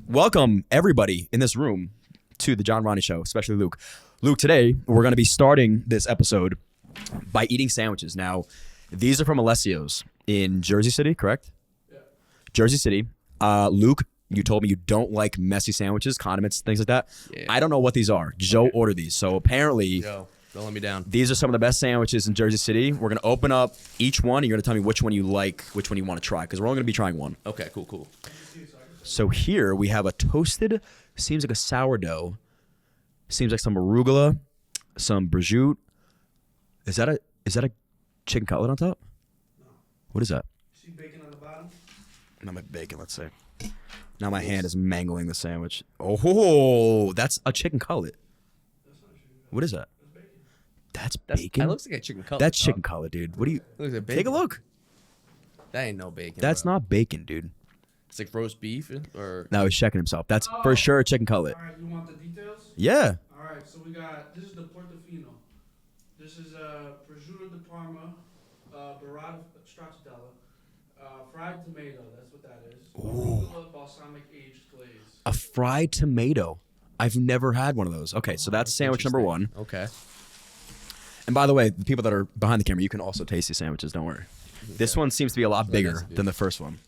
Welcome, everybody in this room, to the John Ronnie Show, especially Luke. Luke, today we're going to be starting this episode by eating sandwiches. Now, these are from Alessio's in Jersey City, correct? Yeah. Jersey City. Luke, you told me you don't like messy sandwiches, condiments, things like that. Yeah. I don't know what these are. Joe ordered these. So apparently, Joe, don't let me down. these are some of the best sandwiches in Jersey City. We're going to open up each one, and you're going to tell me which one you like, which one you want to try, because we're only going to be trying one. Okay, cool. So here we have a toasted, seems like a sourdough, seems like some arugula, some prosciutto. Is that a chicken cutlet on top? No. What is that? See bacon on the bottom? Not my bacon, let's say. Now my hand is mangling the sandwich. Oh, that's a chicken cutlet. That's not chicken. What is that? That's bacon. That's That bacon? looks like a chicken cutlet. That's dog. chicken cutlet, dude. What do you... Looks like bacon. Take a look. That ain't no bacon. That's bro. not bacon, dude. It's like roast beef or. No, he's checking himself. That's for sure a chicken cutlet. All right, you want the details? Yeah. All right, so we got, this is the Portofino. This is prosciutto di Parma, burrata stracciatella, fried tomato, that's what that is. Arugula balsamic aged glaze. A fried tomato. I've never had one of those. Okay, so that's sandwich number one. Okay. And by the way, the people that are behind the camera, you can also taste these sandwiches. Don't worry. This one seems to be a lot bigger than the first one.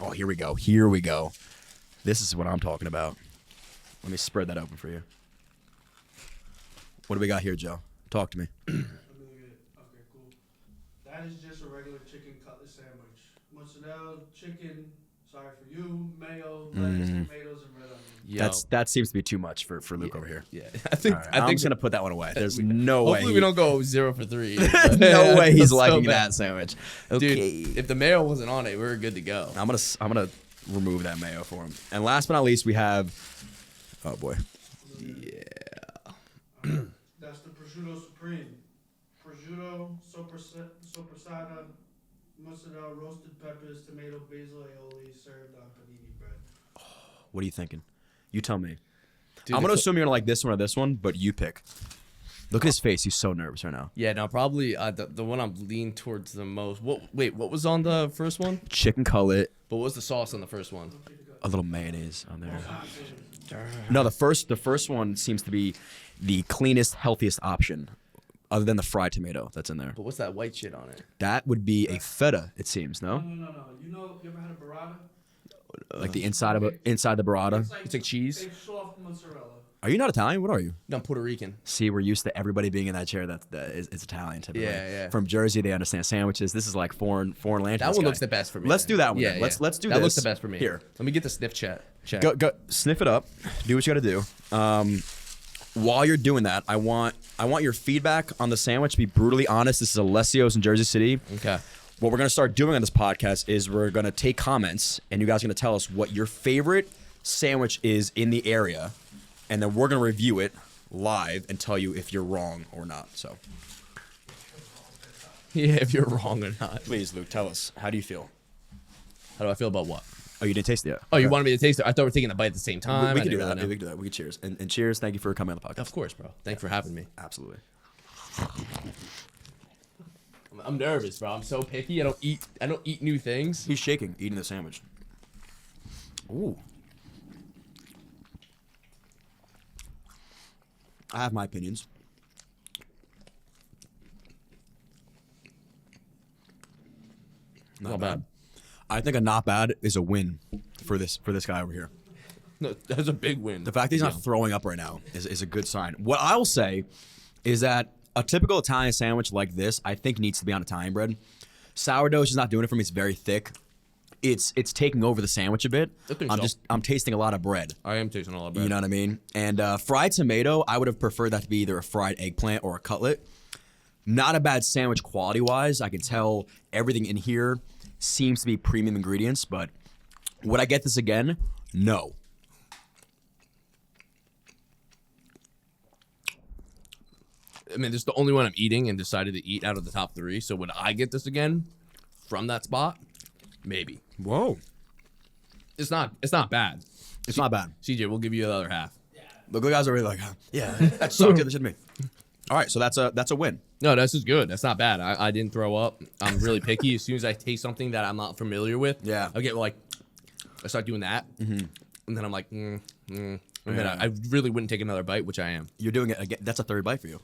Oh, here we go. Here we go. This is what I'm talking about. Let me spread that open for you. What do we got here, Joe? Talk to me. Let me look at it. Okay, cool. That is just a regular chicken cutlet sandwich. Mozzarella, chicken, sorry for you, mayo, lettuce, tomatoes, and red onion. Yo. That seems to be too much for Luke over here. Yeah. I think. All right, I I'm think just gonna put that one away. There's no way. Hopefully we don't go 0 for 3. No way he's That's so liking bad. that sandwich. Dude, Okay. if the mayo wasn't on it, we were good to go. I'm gonna remove that mayo for him. And last but not least, we have. Oh boy. Yeah. That's the prosciutto supreme. Prosciutto, soppressata, mozzarella, roasted peppers, tomato, basil aioli, served on panini bread. What are you thinking? You tell me. Dude, I'm gonna it's- assume you're gonna like this one or this one, but you pick. Look at his face. He's so nervous right now. Yeah, no, probably the one I'm leaning towards the most. Wait, what was on the first one? Chicken cutlet, But what was the sauce on the first one? a little mayonnaise on there. No, the first one seems to be the cleanest, healthiest option, other than the fried tomato that's in there. But what's that white shit on it? That would be a feta, it seems. No, No. You ever had a burrata? like the inside the burrata. It's like cheese? Fake soft mozzarella. Are you not Italian? What are you? No, I'm Puerto Rican. See, we're used to everybody being in that chair. That is Italian typically. Yeah. From Jersey, they understand sandwiches. This is like foreign land. to That this one guy. looks the best for me. Let's do that one. Yeah, then. yeah. Let's do that this. looks the best for me. Here, Let me get the sniff check. go sniff it up. Do what you got to do. While you're doing that, I want your feedback on the sandwich. Be brutally honest. This is Alessio's in Jersey City. Okay. What we're gonna start doing on this podcast is we're gonna take comments, and you guys are gonna tell us what your favorite sandwich is in the area, and then we're gonna review it live and tell you if you're wrong or not. So, Yeah, if you're wrong or not. please, Luke, tell us, how do you feel? How do I feel about what? Oh, you didn't taste it yet. Oh, you wanted me to taste it? I thought we were taking a bite at the same time. We I can do didn't that. really We know. can do that. We can cheers and cheers. Thank you for coming on the podcast. Of course, bro. Thanks for having me. Absolutely. I'm nervous, bro. I'm so picky. I don't eat new things. He's shaking, eating the sandwich. Ooh. I have my opinions. Not bad. I think a not bad is a win for this guy over here. No, that's a big win. The fact that he's not throwing up right now is a good sign. What I'll say is that a typical Italian sandwich like this, I think, needs to be on Italian bread. Sourdough is just not doing it for me. It's very thick. It's taking over the sandwich a bit. I think so. I'm tasting a lot of bread. I am tasting a lot of bread. You know what I mean? And fried tomato, I would have preferred that to be either a fried eggplant or a cutlet. Not a bad sandwich quality-wise. I can tell everything in here seems to be premium ingredients, but would I get this again? No. I mean, this is the only one I'm eating and decided to eat out of the top 3. So would I get this again from that spot? Maybe. Whoa. It's not bad. It's not bad. CJ, we'll give you the other half. Look, the guys are really like, yeah, that sucked. That shouldn't be. All right, so that's a win. No, this is good. That's not bad. I didn't throw up. I'm really picky. As soon as I taste something that I'm not familiar with, Yeah. I get like, I start doing that, and then I'm like, and then I really wouldn't take another bite, which I am. You're doing it again. That's a third bite for you.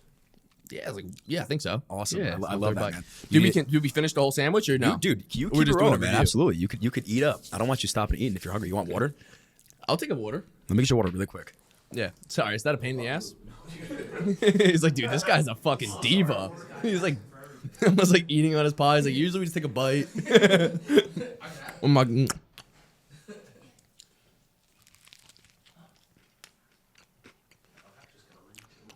Yeah, I think so. Awesome. Yeah, I love that, man. Did we finish the whole sandwich or no? Dude, you We're keep just it doing rolling, a man. review. Absolutely. You could eat up. I don't want you stopping eating if you're hungry. You want water? I'll take a water. Let me get your water really quick. Yeah. Sorry, is that a pain in the ass? He's like, dude, this guy's a fucking diva. He's like, almost like eating on his pie. He's like, usually we just take a bite. Oh my.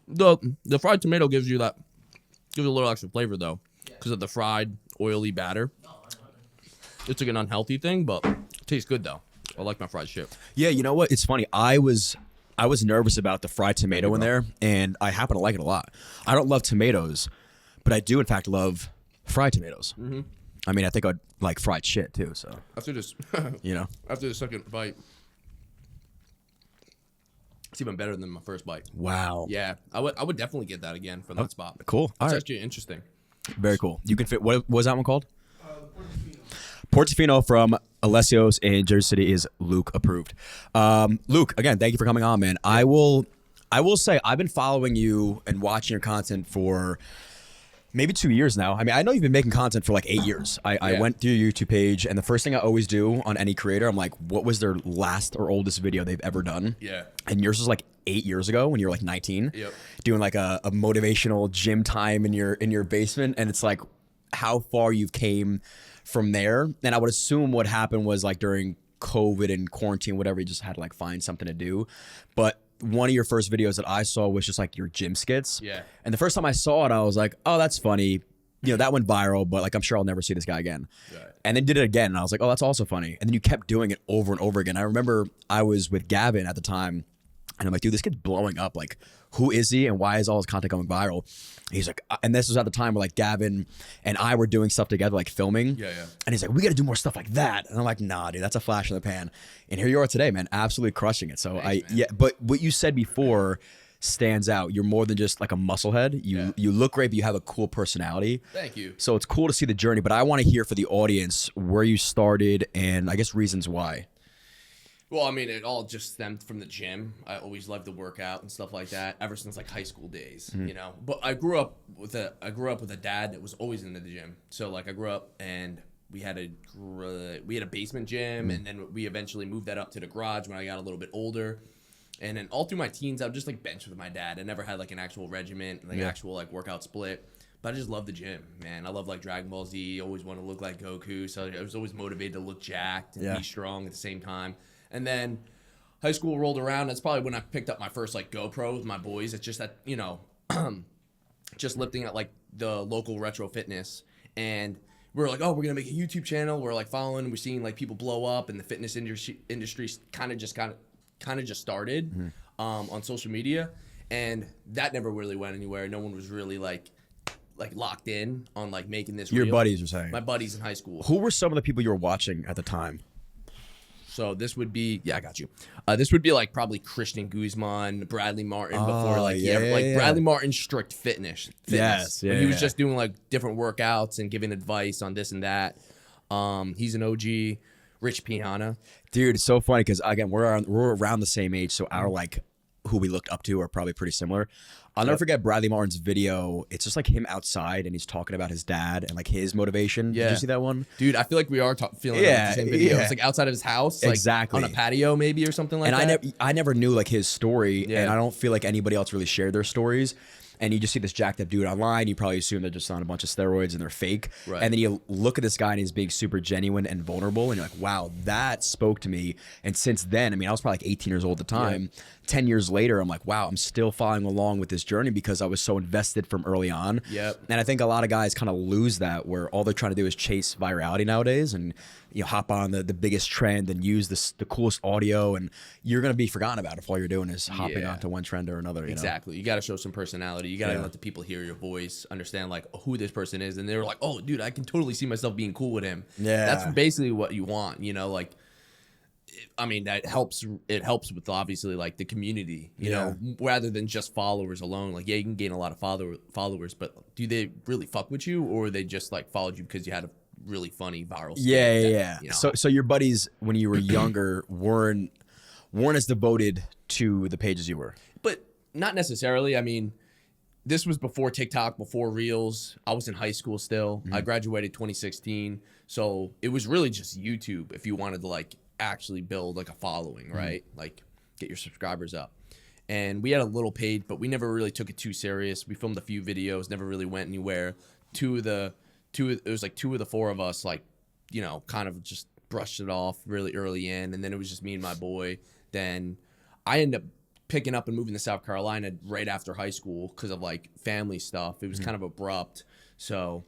The fried tomato gives you a little extra flavor though, because of the fried oily batter. It's like an unhealthy thing, but it tastes good though. I like my fried shit. Yeah, you know what? It's funny. I was nervous about the fried tomato in there, and I happen to like it a lot. I don't love tomatoes, but I do in fact love fried tomatoes. Mm-hmm. I mean, I think I'd like fried shit too. So After this, after the second bite, it's even better than my first bite. wow. Yeah, I would definitely get that again from that spot. Cool. All It's right. actually interesting. Very cool. You can fit. What was that one called? Portofino. Portofino from Alessio's in Jersey City is Luke approved. Luke, again, thank you for coming on, man. I will say I've been following you and watching your content for maybe 2 years now. I mean, I know you've been making content for like 8 years. I went through your YouTube page, and the first thing I always do on any creator, I'm like, what was their last or oldest video they've ever done? Yeah. And yours was like 8 years ago when you were like 19. Yep. Doing like a motivational gym time in your basement, and it's like how far you've came from there. And I would assume what happened was like during COVID and quarantine, whatever, you just had to like find something to do. But one of your first videos that I saw was just like your gym skits. Yeah. And the first time I saw it, I was like, oh, that's funny. You know, that went viral, but like I'm sure I'll never see this guy again. Right. And then did it again, and I was like, oh, that's also funny. And then you kept doing it over and over again. I remember I was with Gavin at the time, and I'm like, dude, this kid's blowing up. Like, who is he, and why is all his content going viral? And he's like, and this was at the time where like Gavin and I were doing stuff together, like filming. Yeah. And he's like, we got to do more stuff like that. And I'm like, nah, dude, that's a flash in the pan. And here you are today, man, absolutely crushing it. So Thanks, man. but what you said before stands out. You're more than just like a musclehead. You look great, but you have a cool personality. Thank you. So it's cool to see the journey, but I want to hear for the audience where you started and I guess reasons why. Well, I mean, it all just stemmed from the gym. I always loved to work out and stuff like that ever since like high school days, you know. But I grew up with a dad that was always into the gym. So like I grew up and we had a basement gym, and then we eventually moved that up to the garage when I got a little bit older. And then all through my teens, I would just like bench with my dad. I never had like an actual regiment, like actual like workout split. But I just love the gym, man. I love like Dragon Ball Z. Always want to look like Goku. So I was always motivated to look jacked and be strong at the same time. And then high school rolled around. That's probably when I picked up my first like GoPro with my boys. It's just that, you know, just lifting at like the local retro fitness. And we were like, oh, we're going to make a YouTube channel. We're like following, we're seeing like people blow up, and the fitness industry kind of just started on social media. And that never really went anywhere. No one was really like locked in on like making this Your real. buddies are saying. My buddies in high school. Who were some of the people you were watching at the time? So this would be, I got you. This would be like probably Christian Guzman, Bradley Martin before Bradley Martin's strict fitness. Yes, When he was just doing like different workouts and giving advice on this and that. He's an OG. Rich Piana. Dude, it's so funny because again, we're around the same age, so our like who we looked up to are probably pretty similar. I'll never forget Bradley Martin's video. It's just like him outside, and he's talking about his dad and like his motivation. Yeah. Did you see that one? Dude, I feel like we are feeling like the same video. It's like outside of his house, like Exactly. on a patio maybe or something like And that. I never knew like his story, Yeah. and I don't feel like anybody else really shared their stories. And you just see this jacked up dude online. You probably assume they're just on a bunch of steroids and they're fake. Right. And then you look at this guy and he's being super genuine and vulnerable. And you're like, wow, that spoke to me. And since then, I mean, I was probably like 18 years old at the time. 10 years later, I'm like, wow, I'm still following along with this journey because I was so invested from early on. Yep. And I think a lot of guys kind of lose that, where all they're trying to do is chase virality nowadays and hop on the biggest trend and use the coolest audio, and you're going to be forgotten about if all you're doing is hopping onto one trend or another. Exactly. You got to show some personality. You got to let the people hear your voice, understand like who this person is. And they were like, oh, dude, I can totally see myself being cool with him. Yeah. That's basically what you want, like, I mean, that helps. It helps with obviously like the community, you know, rather than just followers alone. Like, yeah, you can gain a lot of followers, but do they really fuck with you, or they just like followed you because you had a really funny viral. Yeah, skit yeah, that, yeah. you know, So your buddies when you were younger weren't as devoted to the pages you were. but not necessarily. I mean, this was before TikTok, before Reels. I was in high school still. I graduated 2016. So it was really just YouTube if you wanted to like actually build like a following, right? Like get your subscribers up. And we had a little page, but we never really took it too serious. We filmed a few videos, never really went anywhere. It was like 2 of the 4 of us, like, you know, kind of just brushed it off really early in. And then it was just me and my boy. Then I ended up picking up and moving to South Carolina right after high school because of like family stuff. It was kind of abrupt. So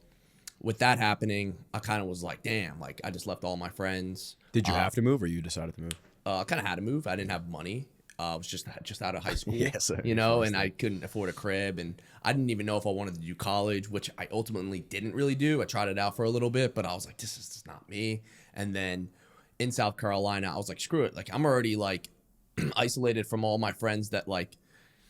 with that happening, I kind of was like, damn, like I just left all my friends. Did you have to move or you decided to move? I kind of had to move. I didn't have money. I was just out of high school, Yes, you know, and I couldn't afford a crib, and I didn't even know if I wanted to do college, which I ultimately didn't really do. I tried it out for a little bit, but I was like, this is just not me. And then in South Carolina, I was like, screw it. Like I'm already like isolated from all my friends that like,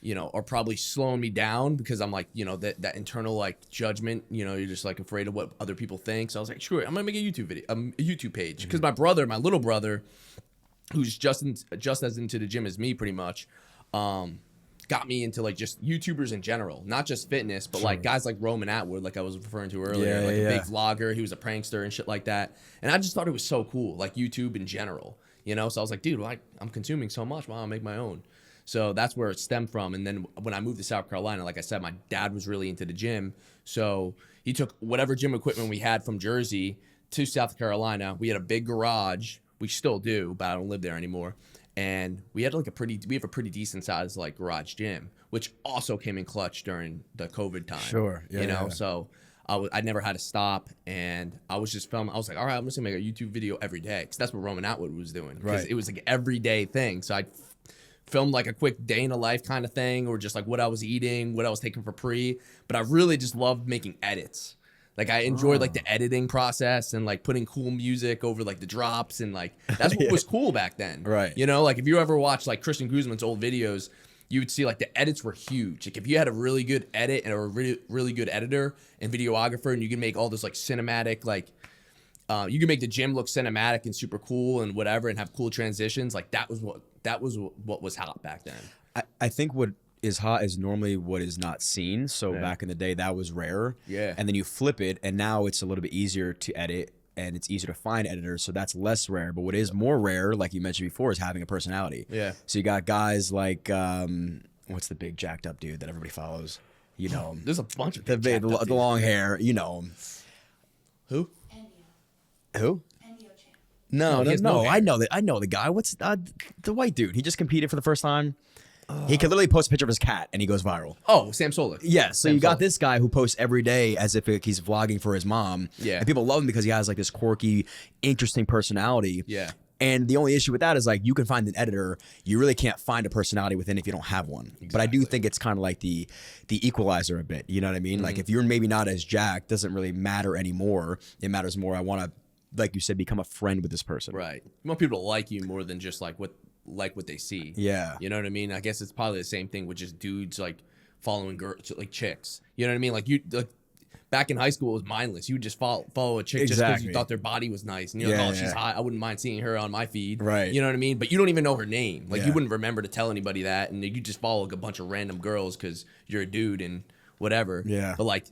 you know, are probably slowing me down because I'm like, you know, that internal like judgment, you know, you're just like afraid of what other people think. So I was like, screw it. I'm going to make a YouTube video, a YouTube page. Because my little brother, who's just as into the gym as me pretty much, got me into like just YouTubers in general, not just fitness, but like guys like Roman Atwood, like I was referring to earlier, like a big vlogger. He was a prankster and shit like that. And I just thought it was so cool, like YouTube in general, you know? So I was like, dude, like I'm consuming so much, why don't I make my own? So that's where it stemmed from. And then when I moved to South Carolina, like I said, my dad was really into the gym. So he took whatever gym equipment we had from Jersey to South Carolina. We had a big garage. We still do, but I don't live there anymore. And we had like we have a pretty decent sized like garage gym, which also came in clutch during the COVID time. Sure. Yeah, you know, yeah. so I never had to stop, and I was just filming. I was like, all right, I'm just gonna make a YouTube video every day, because that's what Roman Atwood was doing. Because Right. it was like an everyday thing. So I filmed like a quick day in a life kind of thing, or just like what I was eating, what I was taking for pre. But I really just loved making edits. Like I enjoyed like the editing process and like putting cool music over like the drops, and like that's what was cool back then. Right. You know, like if you ever watch like Christian Guzman's old videos, you would see like the edits were huge. Like if you had a really good edit and a really, really good editor and videographer, and you can make all this like cinematic, like you can make the gym look cinematic and super cool and whatever, and have cool transitions. Like that was what was hot back then. I think what is hot is normally what is not seen. So back in the day, that was rare. Yeah. And then you flip it, and now it's a little bit easier to edit, and it's easier to find editors. So that's less rare. But what is more rare, like you mentioned before, is having a personality. Yeah. So you got guys like, what's the big jacked up dude that everybody follows? You know him. There's a bunch of The big jacked up the dudes. long hair. You know him. Who? Who? Champ. No, he has no. no hair. I know the guy. What's the white dude? He just competed for the first time. He could literally post a picture of his cat and he goes viral. Oh, Sam Solik. Yeah, so Sam you got Solik. this guy who posts every day as if he's vlogging for his mom. Yeah. And people love him because he has like this quirky, interesting personality. Yeah. And the only issue with that is like you can find an editor, you really can't find a personality within if you don't have one. But I do think it's kind of like the equalizer a bit. You know what I mean? Like if you're maybe not as jacked, doesn't really matter anymore. It matters more. I want to, like you said, become a friend with this person. Right. You want people to like you more than just like what they see. Yeah. You know what I mean? I guess it's probably the same thing with just dudes like following girls, like chicks. You know what I mean? Like you like back in high school, it was mindless. You would just follow a chick just because you Exactly. thought their body was nice, and you're like, Yeah, oh, she's yeah. hot. I wouldn't mind seeing her on my feed. Right. You know what I mean? But you don't even know her name. Like Yeah. you wouldn't remember to tell anybody that, and you just follow like a bunch of random girls because you're a dude and whatever. Yeah. But like,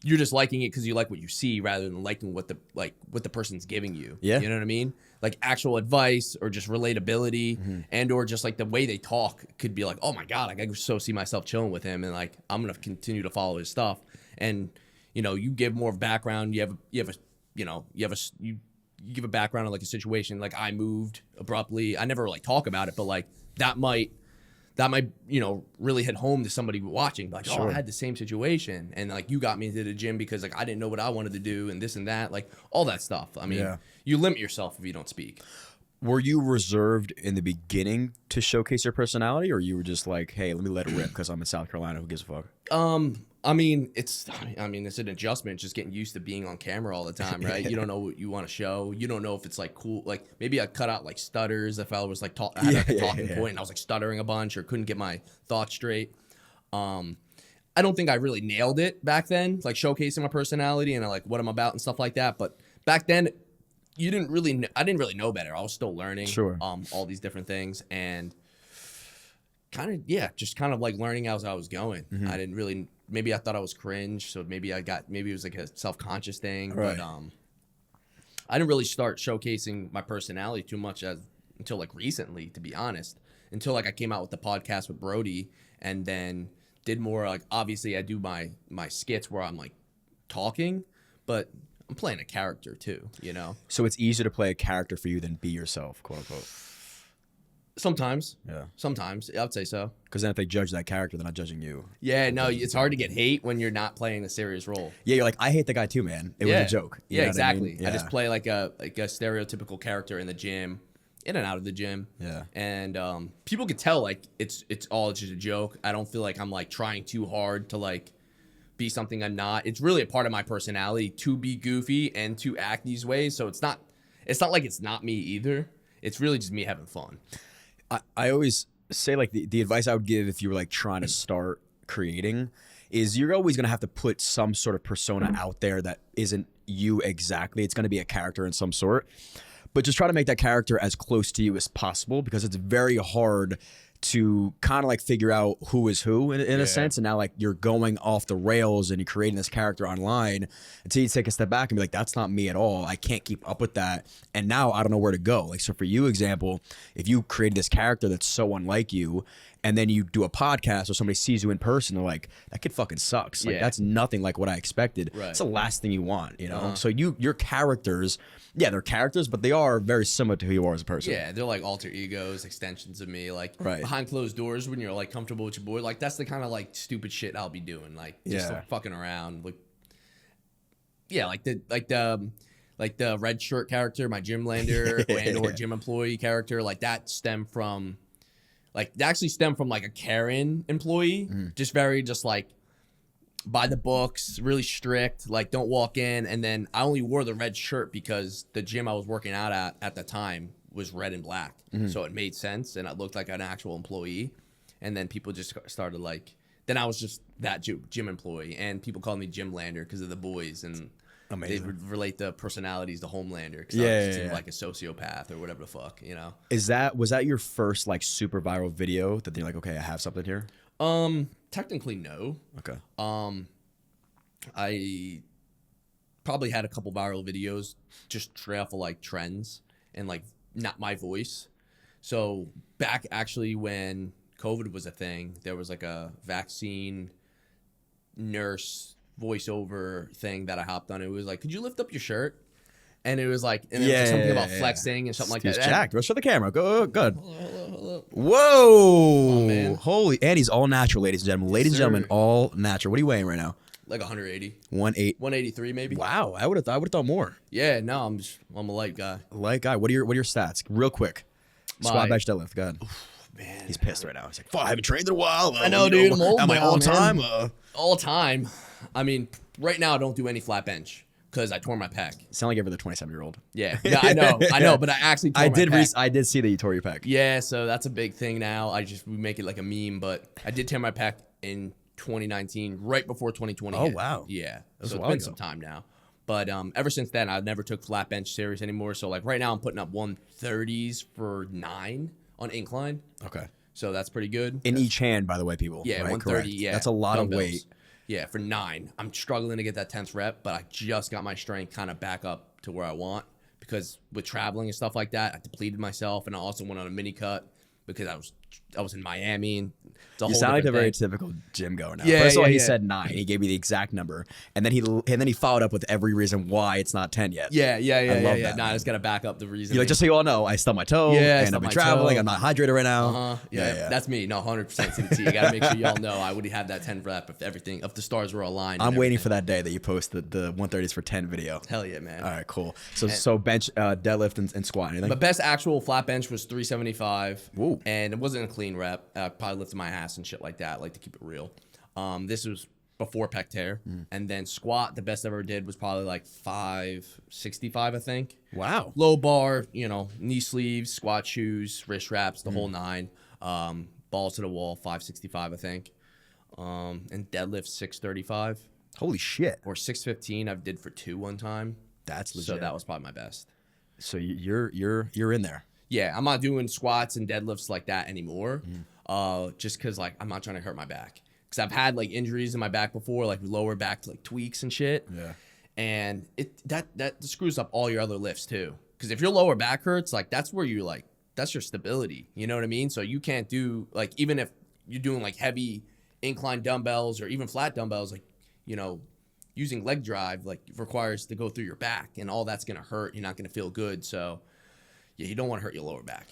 you're just liking it because you like what you see rather than liking what the person's giving you. Yeah. You know what I mean? Like actual advice or just relatability and or just like the way they talk could be like, oh my God, like I could so see myself chilling with him, and like I'm gonna continue to follow his stuff. And you know, you give more background. You give a background on like a situation. Like I moved abruptly. I never like talk about it, but like that might you know really hit home to somebody watching, like, oh, I had the same situation, and like you got me into the gym because like I didn't know what I wanted to do, and this and that, like all that stuff. I mean, Yeah. you limit yourself if you don't speak. Were you reserved in the beginning to showcase your personality, or you were just like, hey, let me let it rip because I'm in South Carolina, who gives a fuck? I mean, it's an adjustment, just getting used to being on camera all the time, right? You don't know what you want to show. You don't know if it's like cool. Like maybe I cut out like stutters if I was like I had like a talking point and I was like stuttering a bunch or couldn't get my thoughts straight. I don't think I really nailed it back then, like showcasing my personality and like what I'm about and stuff like that. But back then, I didn't really know better. I was still learning. Sure. All these different things, and just kind of like learning as I was going. Mm-hmm. I didn't really. Maybe I thought I was cringe, so maybe it was like a self-conscious thing. Right. But I didn't really start showcasing my personality too much until like recently, to be honest. Until like I came out with the podcast with Brodie, and then did more like, obviously I do my skits where I'm like talking, but I'm playing a character too, you know? So it's easier to play a character for you than be yourself, quote unquote. Sometimes. Yeah. Sometimes. I would say so. Because then if they judge that character, they're not judging you. Yeah, no, it's hard to get hate when you're not playing a serious role. Yeah, you're like, I hate the guy too, man. It was a joke. You know what I exactly. mean? I just play like a stereotypical character in the gym, in and out of the gym. Yeah. And people could tell like it's all just a joke. I don't feel like I'm like trying too hard to like be something I'm not. It's really a part of my personality to be goofy and to act these ways. So it's not like it's not me either. It's really just me having fun. I always say like the advice I would give if you were like trying to start creating is you're always going to have to put some sort of persona out there that isn't you exactly. It's going to be a character in some sort, but just try to make that character as close to you as possible, because it's very hard to kind of like figure out who is who in a sense. And now like you're going off the rails and you're creating this character online until you take a step back and be like, that's not me at all. I can't keep up with that. And now I don't know where to go. Like, so for you, example, if you created this character that's so unlike you, and then you do a podcast or somebody sees you in person, they're like, that kid fucking sucks. Like, that's nothing like what I expected. Right. It's the last thing you want, you know? So your characters, yeah, they're characters, but they are very similar to who you are as a person. Yeah, they're like alter egos, extensions of me. Like behind closed doors, when you're like comfortable with your boy, like that's the kind of like stupid shit I'll be doing. Like just like, fucking around. Like like the red shirt character, my gym lander or gym employee character, like that stemmed from like a Karen employee. Just very just like by the books, really strict, like don't walk in. And then I only wore the red shirt because the gym I was working out at the time was red and black. So it made sense and I looked like an actual employee. And then people just started like, then I was just that gym employee, and people called me Gym Lander because of the boys, and they would relate the personalities to Homelander because I was just like a sociopath or whatever the fuck, you know. Was that your first like super viral video that they're like, okay, I have something here? Technically no. Okay. I probably had a couple viral videos just straight off of like trends and like not my voice. So back actually when COVID was a thing, there was like a vaccine nurse voiceover thing that I hopped on. It was like, could you lift up your shirt? And it was like, and it was something about flexing and something like that. Jacked. Let's show the camera. Go, good. Hello. Whoa. Oh, man. Holy. And he's all natural, ladies and gentlemen. Ladies and gentlemen, all natural. What are you weighing right now? Like 180. 183 maybe. Wow. I would have thought more. Yeah, no, I'm a light guy. Light guy. What are your stats? Real quick. Squat, bench, deadlift. Go ahead. Man, he's pissed right now. He's like, fuck, I haven't trained in a while. I know, dude. I'm old Am I now, all man. time? All time. I mean, right now I don't do any flat bench because I tore my pec. Sound like every 27-year-old. Yeah, I know, but I actually tore my pec. I did see that you tore your pec. Yeah, so that's a big thing now. We make it like a meme, but I did tear my pec in 2019, right before 2020 Oh, hit. wow. Yeah, That's so it's been some time now. But ever since then, I never took flat bench serious anymore. So like right now I'm putting up 130s for 9 on incline. Okay. So that's pretty good. In each hand, by the way, people. Yeah, right? 130, Correct. yeah. That's a lot dumbbells. of weight. Yeah, for 9. I'm struggling to get that 10th rep, but I just got my strength kind of back up to where I want, because with traveling and stuff like that, I depleted myself, and I also went on a mini cut because I was in Miami, and it's a You whole sound like a different very thing. typical gym goer now. Yeah, First of all, he yeah. said 9. He gave me the exact number, and then he followed up with every reason why it's not 10 yet. Yeah. I love that, Nah, I man. just gotta back up the reason. You're like, just so you all know, I stubbed my toe, Yeah, I and I've stubbed been my traveling. toe. I'm not hydrated right now. Yeah, that's me. No, 100% to the T. I gotta make sure y'all know I would have that 10 rep if the stars were aligned. I'm waiting for that day that you post the 130s for 10 video. Hell yeah, man. All right, cool. So bench, deadlift, and squat. Anything? My best actual flat bench was 375. Woo. And it wasn't a clean rep. I probably lifted my ass and shit like that. I like to keep it real. This was before pec tear. And then squat, the best I ever did was probably like 565, I think. Wow. Low bar, knee sleeves, squat shoes, wrist wraps, the whole 9. Balls to the wall, 565, I think. And deadlift 635. Holy shit. Or 615 I did for 2 one time. That's legit. So that was probably my best. So you're in there. Yeah, I'm not doing squats and deadlifts like that anymore. Just because like I'm not trying to hurt my back. Because I've had like injuries in my back before, like lower back like tweaks and shit. Yeah. And that screws up all your other lifts too. Because if your lower back hurts, like that's where you like that's your stability. You know what I mean? So you can't do like even if you're doing like heavy incline dumbbells or even flat dumbbells, like using leg drive like requires to go through your back, and all that's gonna hurt. You're not gonna feel good. So yeah, you don't want to hurt your lower back.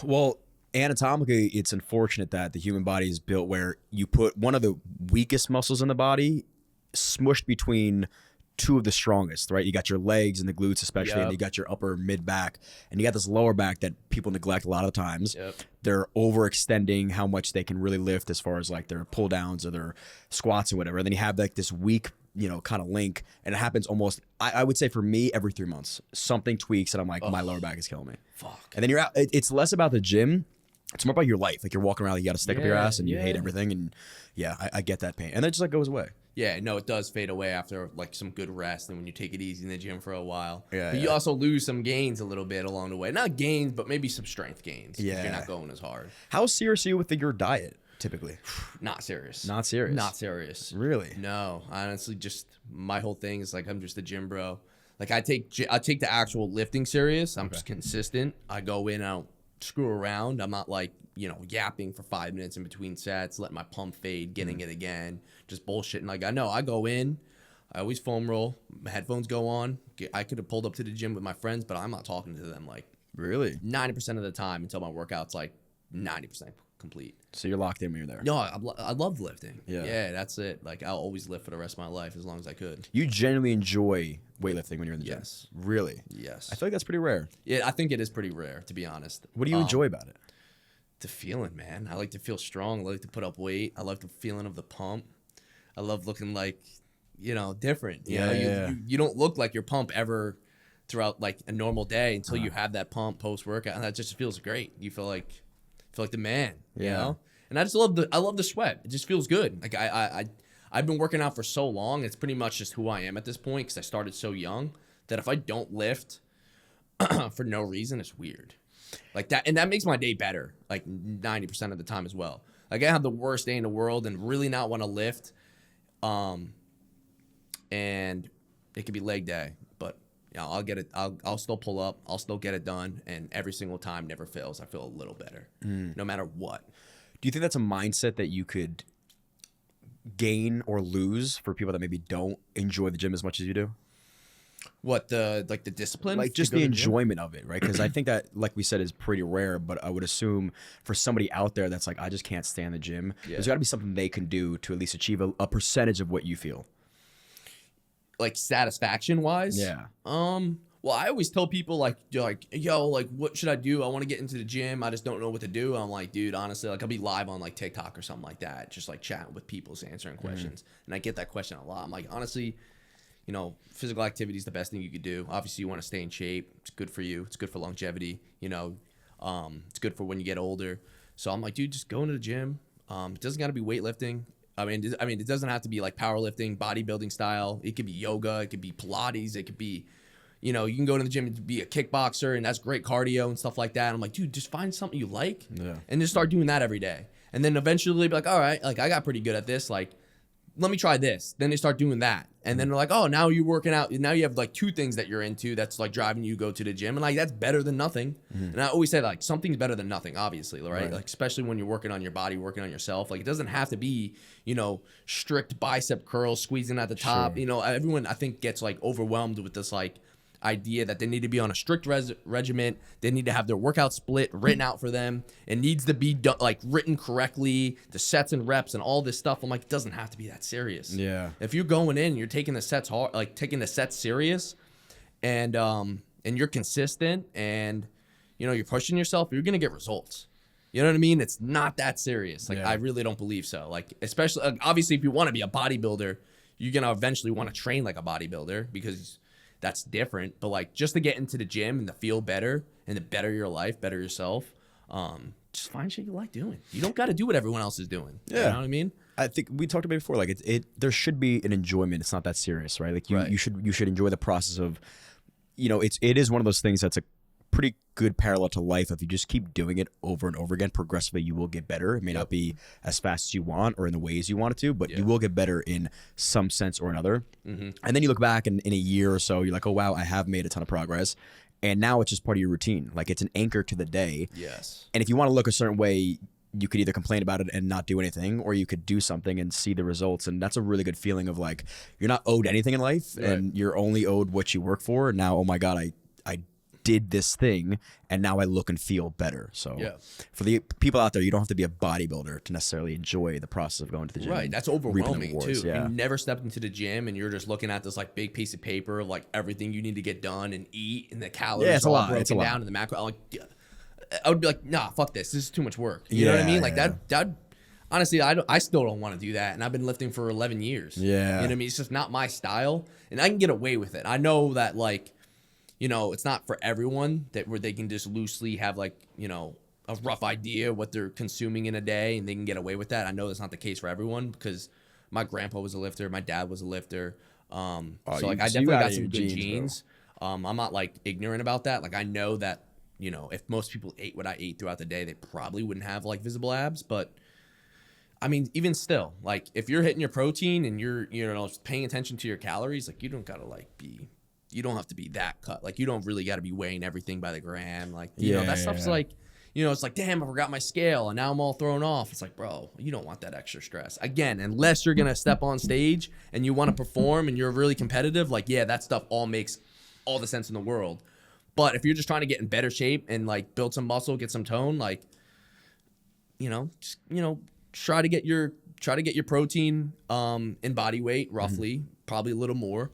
Well, anatomically, it's unfortunate that the human body is built where you put one of the weakest muscles in the body smushed between two of the strongest, right? You got your legs and the glutes especially, and you got your upper mid back, and you got this lower back that people neglect a lot of the times. They're overextending how much they can really lift as far as like their pull downs or their squats or whatever. And then you have like this weak, kind of link, and it happens almost, I would say for me, every 3 months. Something tweaks and I'm like, my lower back is killing me. Fuck. And then you're out. It's less about the gym. It's more about your life. Like you're walking around, like you got a stick up your ass and you hate everything. And yeah, I get that pain. And then it just like goes away. Yeah, no, it does fade away after like some good rest and when you take it easy in the gym for a while. Yeah, but you also lose some gains a little bit along the way. Not gains, but maybe some strength gains. Yeah. If you're not going as hard. How serious are you with your diet typically? Not serious. Not serious? Not serious. Really? No, honestly, just my whole thing is like I'm just a gym bro. Like I take the actual lifting serious. I'm just consistent. I go in, I don't screw around. I'm not like, yapping for 5 minutes in between sets, letting my pump fade, getting it again, just bullshitting. Like I go in, I always foam roll, my headphones go on. I could have pulled up to the gym with my friends, but I'm not talking to them like really 90% of the time until my workout's like 90% complete. So you're locked in when you're there. No, I love lifting. Yeah, that's it. Like I'll always lift for the rest of my life as long as I could. You genuinely enjoy weightlifting when you're in the gym? Yes. Really? Yes. I feel like that's pretty rare. Yeah, I think it is pretty rare, to be honest. What do you enjoy about it? The feeling, man. I like to feel strong. I like to put up weight. I like the feeling of the pump. I love looking like, different. You don't look like your pump ever throughout like a normal day until you have that pump post workout, and that just feels great. You feel like the man. You know? And I just love the sweat. It just feels good. Like I've been working out for so long. It's pretty much just who I am at this point because I started so young that if I don't lift for no reason, it's weird. Like that, and that makes my day better, like 90% of the time as well. Like I have the worst day in the world and really not want to lift, and it could be leg day, but I'll get it. I'll still pull up. I'll still get it done, and every single time never fails. I feel a little better, no matter what. Do you think that's a mindset that you could gain or lose for people that maybe don't enjoy the gym as much as you do? What the discipline? Like just the enjoyment of it, right? Because I think that, like we said, is pretty rare. But I would assume for somebody out there that's like, I just can't stand the gym. There's got to be something they can do to at least achieve a percentage of what you feel. Like satisfaction wise? Yeah. Well, I always tell people like, yo, like, what should I do? I want to get into the gym. I just don't know what to do. I'm like, dude, honestly, like I'll be live on like TikTok or something like that, just like chatting with people, answering questions. And I get that question a lot. I'm like, honestly, physical activity is the best thing you could do. Obviously, you want to stay in shape. It's good for you. It's good for longevity. It's good for when you get older. So I'm like, dude, just go into the gym. It doesn't got to be weightlifting. I mean, it doesn't have to be like powerlifting, bodybuilding style. It could be yoga. It could be Pilates. It could be, you can go to the gym and be a kickboxer, and that's great cardio and stuff like that. And I'm like, dude, just find something you like, and just start doing that every day. And then eventually be like, all right, like I got pretty good at this. Like, let me try this. Then they start doing that. And then they're like, oh, now you're working out. Now you have like two things that you're into that's like driving you to go to the gym. And like, that's better than nothing. And I always say like something's better than nothing, obviously, right? Like, especially when you're working on your body, working on yourself. Like it doesn't have to be, strict bicep curls, squeezing at the top. Everyone I think gets like overwhelmed with this like idea that they need to be on a strict regimen. They need to have their workout split written out for them. It needs to be done, like written correctly, the sets and reps and all this stuff. I'm like, it doesn't have to be that serious. Yeah. If you're going in, you're taking the sets hard, like taking the sets serious, and you're consistent, and you're pushing yourself, you're gonna get results. You know what I mean? It's not that serious. Like I really don't believe so. Like especially obviously if you want to be a bodybuilder, you're gonna eventually want to train like a bodybuilder because that's different. But like just to get into the gym and to feel better and to better your life, better yourself, just find shit you like doing. You don't got to do what everyone else is doing. Yeah. You know what I mean? I think we talked about it before. Like there should be an enjoyment. It's not that serious, right? Like Right. you should enjoy the process of, it is one of those things that's a pretty good parallel to life. If you just keep doing it over and over again, progressively, you will get better. It may not be as fast as you want or in the ways you want it to, but you will get better in some sense or another. And then you look back and in a year or so, you're like, oh wow, I have made a ton of progress. And now it's just part of your routine. Like it's an anchor to the day. Yes. And if you want to look a certain way, you could either complain about it and not do anything, or you could do something and see the results. And that's a really good feeling of like, you're not owed anything in life and you're only owed what you work for. And now, oh my God, I did this thing and now I look and feel better. So for the people out there, you don't have to be a bodybuilder to necessarily enjoy the process of going to the gym. Right. That's overwhelming too. You never stepped into the gym and you're just looking at this like big piece of paper of like everything you need to get done and eat and the calories it's a all lot. broken It's a lot. down and the macro. I would be like, nah, fuck this. This is too much work. You know what I mean? Like that honestly, I still don't want to do that. And I've been lifting for 11 years. Yeah. You know what I mean? It's just not my style and I can get away with it. I know that like, it's not for everyone where they can just loosely have like, a rough idea what they're consuming in a day and they can get away with that. I know that's not the case for everyone because my grandpa was a lifter. My dad was a lifter. So like I definitely got some good genes. I'm not like ignorant about that. Like I know that, if most people ate what I ate throughout the day, they probably wouldn't have like visible abs. But I mean, even still, like if you're hitting your protein and you're, paying attention to your calories, like you don't gotta you don't have to be that cut. Like you don't really got to be weighing everything by the gram. Like, that stuff's like, it's like, damn, I forgot my scale and now I'm all thrown off. It's like, bro, you don't want that extra stress. Again, unless you're going to step on stage and you want to perform and you're really competitive, like, that stuff all makes all the sense in the world. But if you're just trying to get in better shape and like build some muscle, get some tone, like, just, try to get your protein in body weight roughly, probably a little more.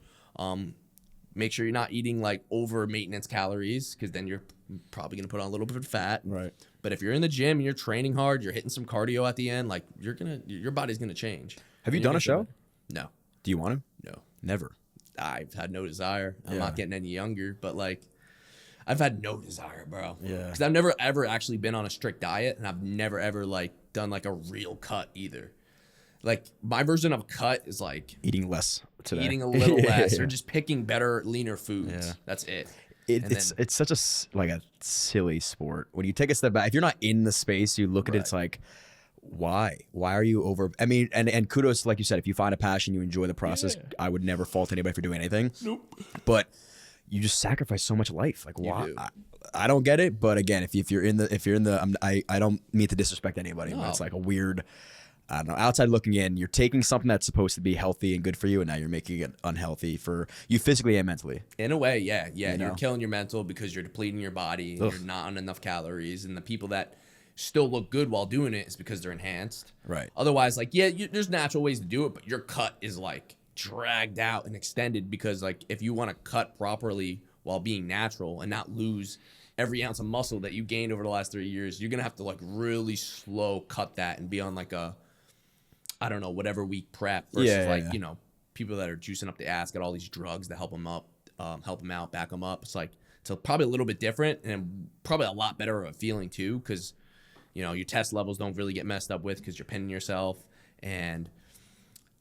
Make sure you're not eating like over maintenance calories because then you're probably going to put on a little bit of fat. Right. But if you're in the gym and you're training hard, you're hitting some cardio at the end, like your body's going to change. Have you done a show? No. Do you want to? No. Never. I've had no desire. I'm not getting any younger, but like I've had no desire, bro. Yeah. Because I've never ever actually been on a strict diet and I've never ever like done like a real cut either. Like my version of a cut is like eating less today. Eating a little less or just picking better, leaner foods. Yeah. That's it. It's such a silly sport. When you take a step back, if you're not in the space, you look at it, it's like, why? Why are you over? I mean, and kudos, like you said, if you find a passion, you enjoy the process. I would never fault anybody for doing anything. Nope. But you just sacrifice so much life. Like, why? I don't get it. But again, if you're in the, I don't mean to disrespect anybody, but it's like a weird. I don't know, outside looking in, you're taking something that's supposed to be healthy and good for you, and now you're making it unhealthy for you physically and mentally. In a way, yeah. You're killing your mental because you're depleting your body, and you're not on enough calories, and the people that still look good while doing it is because they're enhanced. Right. Otherwise, like, there's natural ways to do it, but your cut is, like, dragged out and extended because, like, if you want to cut properly while being natural and not lose every ounce of muscle that you gained over the last 3 years, you're going to have to, like, really slow cut that and be on, like, I don't know, whatever week prep versus people that are juicing up the ass, got all these drugs that help them up, help them out, back them up. It's like, it's probably a little bit different and probably a lot better of a feeling too. Cause your test levels don't really get messed up with cause you're pinning yourself. And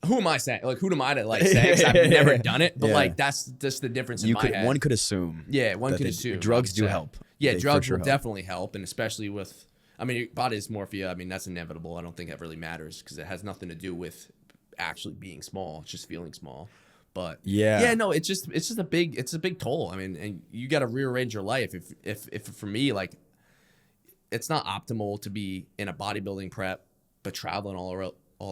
who am I saying? Like, who am I to like say? Cause I've never done it, but like, that's just the difference in my head. One could assume. Yeah. One could assume. Drugs do help. Yeah. Drugs will definitely help. And especially with, body dysmorphia, that's inevitable. I don't think that really matters because it has nothing to do with actually being small. It's just feeling small. But no, it's just a big toll. And you got to rearrange your life. If for me, like, it's not optimal to be in a bodybuilding prep, but traveling all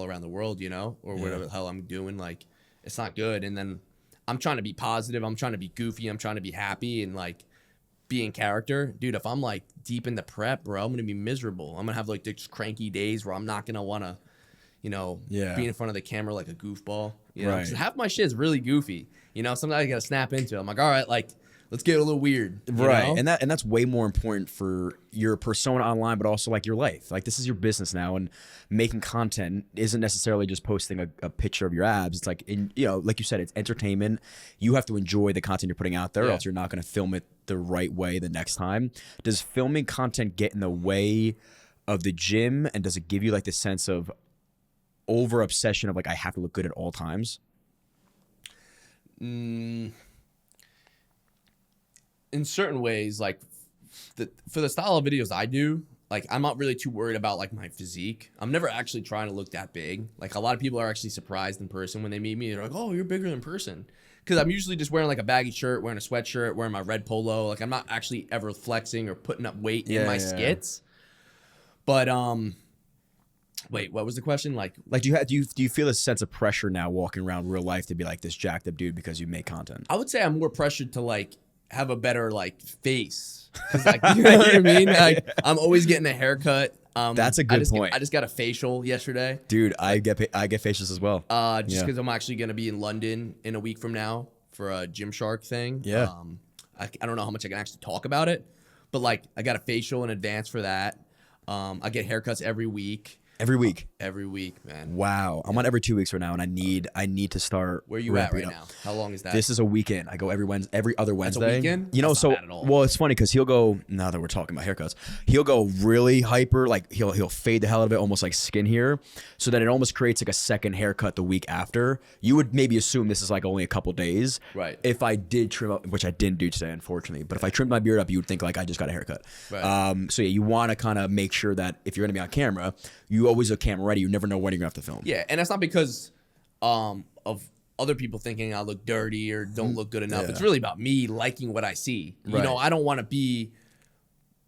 around the world, or whatever the hell I'm doing. Like, it's not good. And then I'm trying to be positive. I'm trying to be goofy. I'm trying to be happy and like, be in character, dude. If I'm like deep in the prep, bro, I'm gonna be miserable. I'm gonna have like these cranky days where I'm not gonna want to, be in front of the camera like a goofball. Right. 'Cause half my shit is really goofy. Sometimes I gotta snap into it. I'm like, all right, like let's get a little weird. Right. And that's way more important for your persona online, but also like your life. Like this is your business now, and making content isn't necessarily just posting a picture of your abs. It's like like you said, it's entertainment. You have to enjoy the content you're putting out there, or else you're not going to film it the right way the next time. Does filming content get in the way of the gym, and does it give you like the sense of over obsession of like I have to look good at all times? In certain ways, like for the style of videos I do, like I'm not really too worried about like my physique. I'm never actually trying to look that big. Like a lot of people are actually surprised in person when they meet me. They're like, "Oh, you're bigger in person." Because I'm usually just wearing like a baggy shirt, wearing a sweatshirt, wearing my red polo. Like I'm not actually ever flexing or putting up weight in my skits. But wait, what was the question? Like do you feel a sense of pressure now walking around real life to be like this jacked up dude because you make content? I would say I'm more pressured to like have a better like face. Cause like, you know what I mean? Like I'm always getting a haircut. That's a good point. I just got a facial yesterday. Dude, I get facials as well. Just because I'm actually gonna be in London in a week from now for a Gymshark thing. Yeah. I don't know how much I can actually talk about it, but like I got a facial in advance for that. I get haircuts every week. Every week. Every week, man. Wow. I'm on every 2 weeks right now, and I need to start. Where are you at right now? How long is that? This is a weekend. I go every other Wednesday. That's a weekend? You know, That's so not bad at all. well, it's funny because he'll go. Now that we're talking about haircuts, he'll go really hyper. Like he'll fade the hell out of it, almost like skin here, so that it almost creates like a second haircut the week after. You would maybe assume this is like only a couple days. Right. If I did trim up, which I didn't do today, unfortunately, but if I trimmed my beard up, you would think like I just got a haircut. Right. So yeah, you want to kind of make sure that if you're gonna be on camera, you always look camera ready. You never know when you're gonna have to film. Yeah, and that's not because of other people thinking I look dirty or don't look good enough. Yeah. It's really about me liking what I see. You know, I don't want to be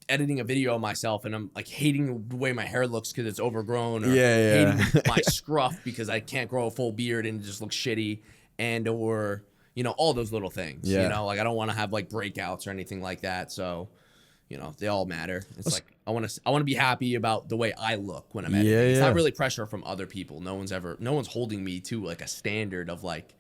editing a video of myself and I'm like hating the way my hair looks because it's overgrown, or hating my scruff because I can't grow a full beard and it just looks shitty, and or you know, all those little things. You know, like I don't want to have like breakouts or anything like that. So, you know, they all matter. It's like I want to be happy about the way I look when I'm editing. It's not really pressure from other people. No one's holding me to like a standard of like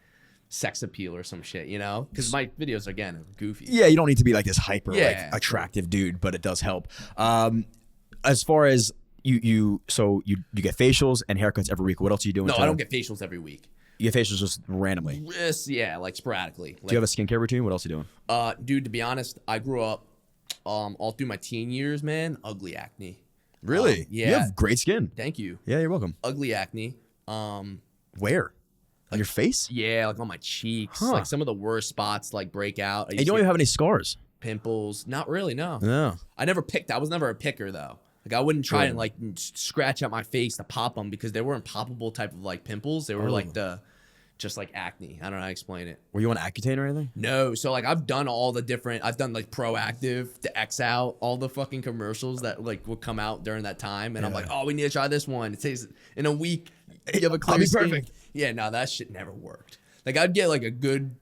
sex appeal or some shit, you know? Because my videos again are goofy. Yeah, you don't need to be like this hyper like attractive dude, but it does help. As far as you get facials and haircuts every week. What else are you doing? No, I don't get facials every week. You get facials just randomly. Yeah, like sporadically. Like, do you have a skincare routine? What else are you doing? Dude, to be honest, I grew up all through my teen years, man, ugly acne. Really? Yeah. You have great skin. Thank you. Yeah, you're welcome. Ugly acne. Where? On your face? Yeah, like on my cheeks. Like some of the worst spots like break out. And you don't even have any scars? Pimples. Not really, no. No. I was never a picker though. Like I wouldn't try and like scratch at my face to pop them because they weren't poppable type of like pimples. They were like just like acne. I don't know how to explain it. Were you on Accutane or anything? No. So like I've done like Proactive to X out all the fucking commercials that like would come out during that time. And I'm like, oh, we need to try this one. It takes in a week. You have a clear skin. Perfect. Yeah, no, that shit never worked. Like I'd get like a good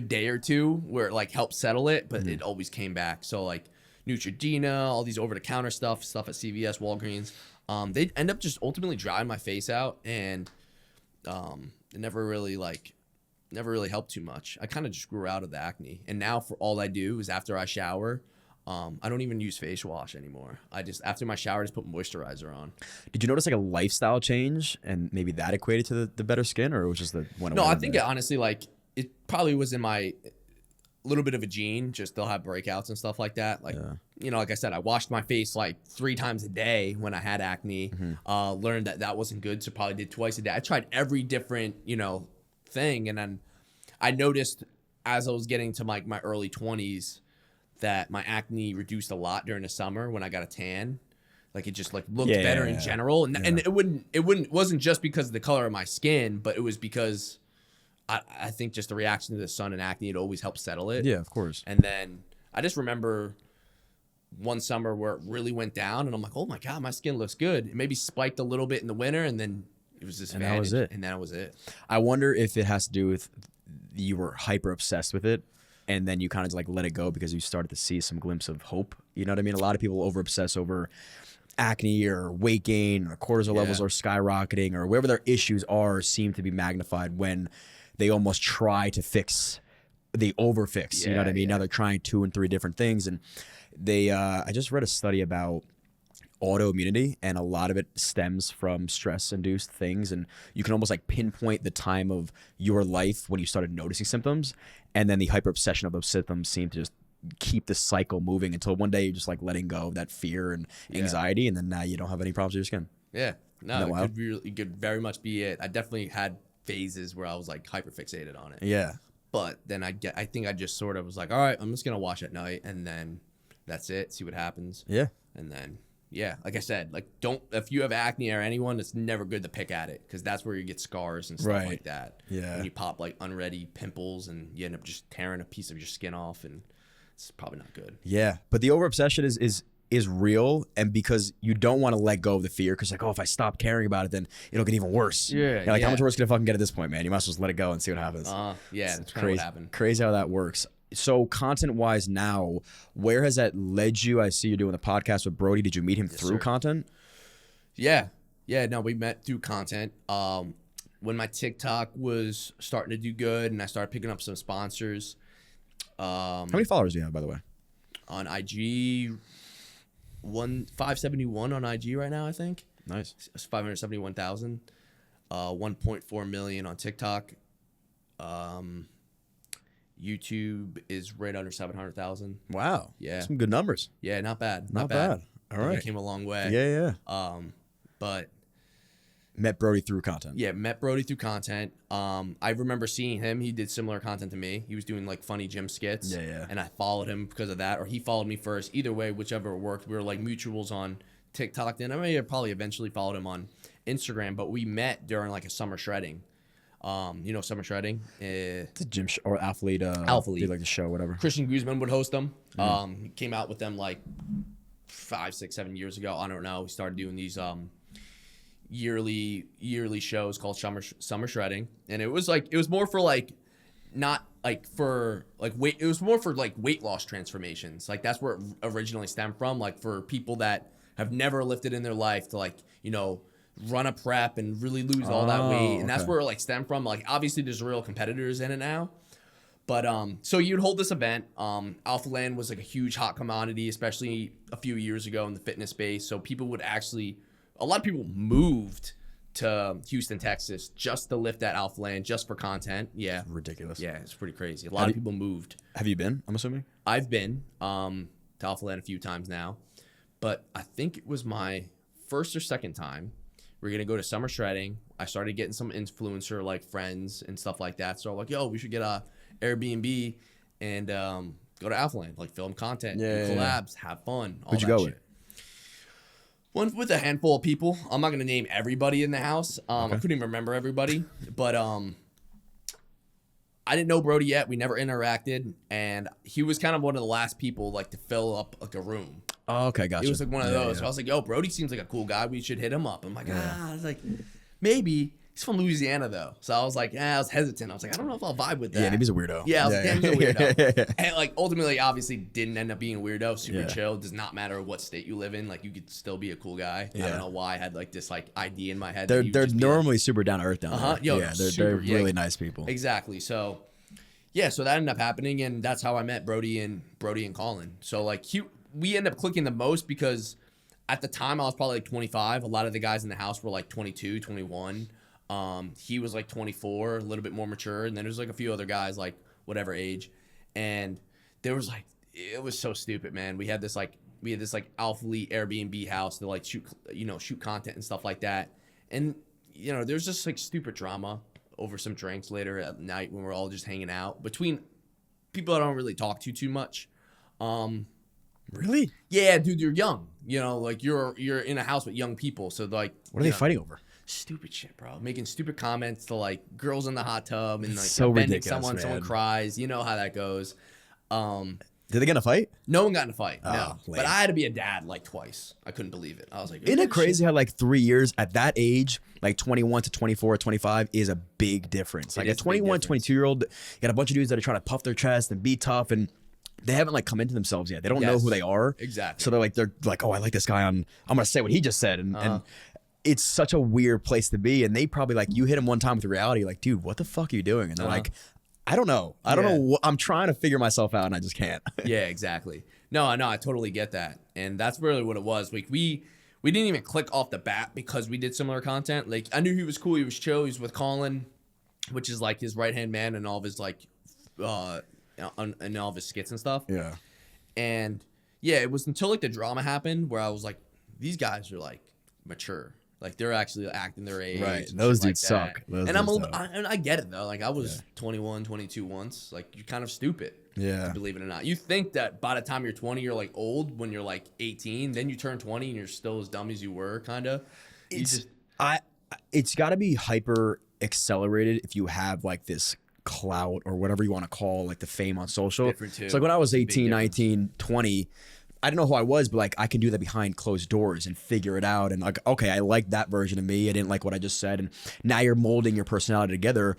day or two where it like helped settle it, but it always came back. So like Neutrogena, all these over-the-counter stuff at CVS, Walgreens, they end up just ultimately drying my face out, and it never really helped too much. I kind of just grew out of the acne, and now for all I do is after I shower, I don't even use face wash anymore. I just after my shower, I just put moisturizer on. Did you notice like a lifestyle change, and maybe that equated to the better skin, or it was just the one? No, I think it, honestly, like it probably was in my little bit of a gene. Just they'll have breakouts and stuff like that. Like you know, like I said, I washed my face like 3 times a day when I had acne. Learned that wasn't good, so probably did twice a day. I tried every different thing, and then I noticed as I was getting to like my early 20s that my acne reduced a lot during the summer when I got a tan. Like it just like looked better in general, and it wasn't just because of the color of my skin, but it was because I think just the reaction to the sun and acne, it always helps settle it. Yeah, of course. And then I just remember one summer where it really went down, and I'm like, oh my God, my skin looks good. It maybe spiked a little bit in the winter, and then it was just that was it. And that was it. I wonder if it has to do with you were hyper obsessed with it, and then you kind of like let it go because you started to see some glimpse of hope. You know what I mean? A lot of people over obsess over acne or weight gain, or cortisol levels are skyrocketing, or whatever their issues are seem to be magnified when they almost try to fix, they overfix. You know what I mean? Now they're trying 2 and 3 different things, and they. I just read a study about autoimmunity, and a lot of it stems from stress-induced things, and you can almost like pinpoint the time of your life when you started noticing symptoms, and then the hyper obsession of those symptoms seem to just keep the cycle moving until one day you're just like letting go of that fear and anxiety, and then now you don't have any problems with your skin. Yeah, No, it could very much be it. I definitely had phases where I was like hyper fixated on it. Yeah. But then I think I just sort of was like, all right, I'm just gonna watch at night, and then that's it. See what happens. Yeah. And then like I said, like if you have acne or anyone, it's never good to pick at it because that's where you get scars and stuff like that. Yeah. And you pop like unready pimples, and you end up just tearing a piece of your skin off, and it's probably not good. Yeah. But the over obsession is real, and because you don't want to let go of the fear, because like, oh, if I stop caring about it, then it'll get even worse. Yeah, like how much worse can it fucking get at this point, man? You might as well just let it go and see what happens. That's kind of what happened. Crazy how that works. So content wise now, where has that led you? I see you're doing the podcast with Brodie. Did you meet him through content? Yeah. No, we met through content. When my TikTok was starting to do good and I started picking up some sponsors. How many followers do you have, by the way? On IG, 571 on IG right now, I think. Nice. It's 571,000. 1.4 million on TikTok. YouTube is right under 700,000. Wow. Yeah. Some good numbers. Yeah, not bad. Not bad. All right. We came a long way. Yeah. But met Brodie through content. Yeah, met Brodie through content. I remember seeing him. He did similar content to me. He was doing like funny gym skits. Yeah. And I followed him because of that, or he followed me first. Either way, whichever worked. We were like mutuals on TikTok. Then I may have probably eventually followed him on Instagram, but we met during like a summer shredding. Summer shredding. It's a gym or athlete. Alpha League. Like a show, whatever. Christian Guzman would host them. He came out with them like 5, 6, 7 years ago. I don't know. We started doing these yearly shows called summer shredding, and it was more for like not like for like weight. It was more for like weight loss transformations. Like that's where it originally stemmed from. Like for people that have never lifted in their life to run a prep and really lose all that weight, and that's where it like stemmed from. Like obviously there's real competitors in it now, but so you'd hold this event. Alpha Land was like a huge hot commodity, especially a few years ago in the fitness space. So a lot of people moved to Houston, Texas just to lift at Alpha Land just for content. Yeah, it's ridiculous. Yeah, it's pretty crazy. A lot of people moved. Have you been? I'm assuming. I've been to Alpha Land a few times now, but I think it was my first or second time. We're going to go to summer shredding. I started getting some influencer like friends and stuff like that. So I'm like, yo, we should get a Airbnb and go to Alpha Land, like film content, do collabs, have fun. Who'd you go with? Went with a handful of people. I'm not going to name everybody in the house. I couldn't even remember everybody, but I didn't know Brodie yet. We never interacted, and he was kind of one of the last people like to fill up like a room. Oh, okay, gotcha. It was like one of those. So I was like, yo, Brodie seems like a cool guy. We should hit him up. I'm like, I was like, maybe. He's from Louisiana, though. So I was like, I was hesitant. I was like, I don't know if I'll vibe with that. Yeah, maybe he's a weirdo. Yeah, I was like, damn, he's a weirdo. And like, ultimately, obviously, didn't end up being a weirdo. Super chill. Does not matter what state you live in. Like, you could still be a cool guy. I don't know why I had like this like idea in my head. They're normally super down to earth down there. Yo, yeah, they're really nice people. Exactly. So, yeah, so that ended up happening, and that's how I met Brodie and Colin. So like, we ended up clicking the most because at the time I was probably like 25. A lot of the guys in the house were like 22, 21. He was like 24, a little bit more mature, and then there's like a few other guys like whatever age, and there was like, it was so stupid, man. We had this Alpha League Airbnb house to like shoot content and stuff like that, and there's just like stupid drama over some drinks later at night when we're all just hanging out between people I don't really talk to too much. Really? Yeah, dude, you're young. Like you're in a house with young people, so like, what are they fighting over? Stupid shit, bro. Making stupid comments to like girls in the hot tub and like so offending ridiculous, someone cries. You know how that goes. Did they get in a fight? No one got in a fight. No. Lame. But I had to be a dad like twice. I couldn't believe it. I was like, isn't it crazy how like 3 years at that age, like 21 to 24 or 25 is a big difference. Like a 21, 22-year-old, you got a bunch of dudes that are trying to puff their chest and be tough, and they haven't like come into themselves yet. They don't know who they are. Exactly. So they're like, oh, I like this guy I'm going to say what he just said. And it's such a weird place to be. And they probably like, you hit them one time with reality, like, dude, what the fuck are you doing? And they're like, I don't know. I don't know. I'm trying to figure myself out and I just can't. Yeah, exactly. No, I totally get that. And that's really what it was. Like we didn't even click off the bat because we did similar content. Like I knew he was cool. He was chill. He was with Colin, which is like his right-hand man and all of his like, and all of his skits and stuff. Yeah. And yeah, it was until like the drama happened where I was like, these guys are like mature Like they're actually acting their age. Right. And Those shit like dudes that. suck. Those And I'm dudes a, and I get it though. Like I was 21, 22 once. Like you're kind of stupid. Yeah. Believe it or not. You think that by the time you're 20, you're like old when you're like 18. Then you turn 20 and you're still as dumb as you were, kind of. It's got to be hyper accelerated if you have like this clout or whatever you want to call like the fame on social. Different too. So like when I was Big 18, difference. 19, 20, I didn't know who I was, but like I can do that behind closed doors and figure it out. And like, okay, I like that version of me. I didn't like what I just said. And now you're molding your personality together.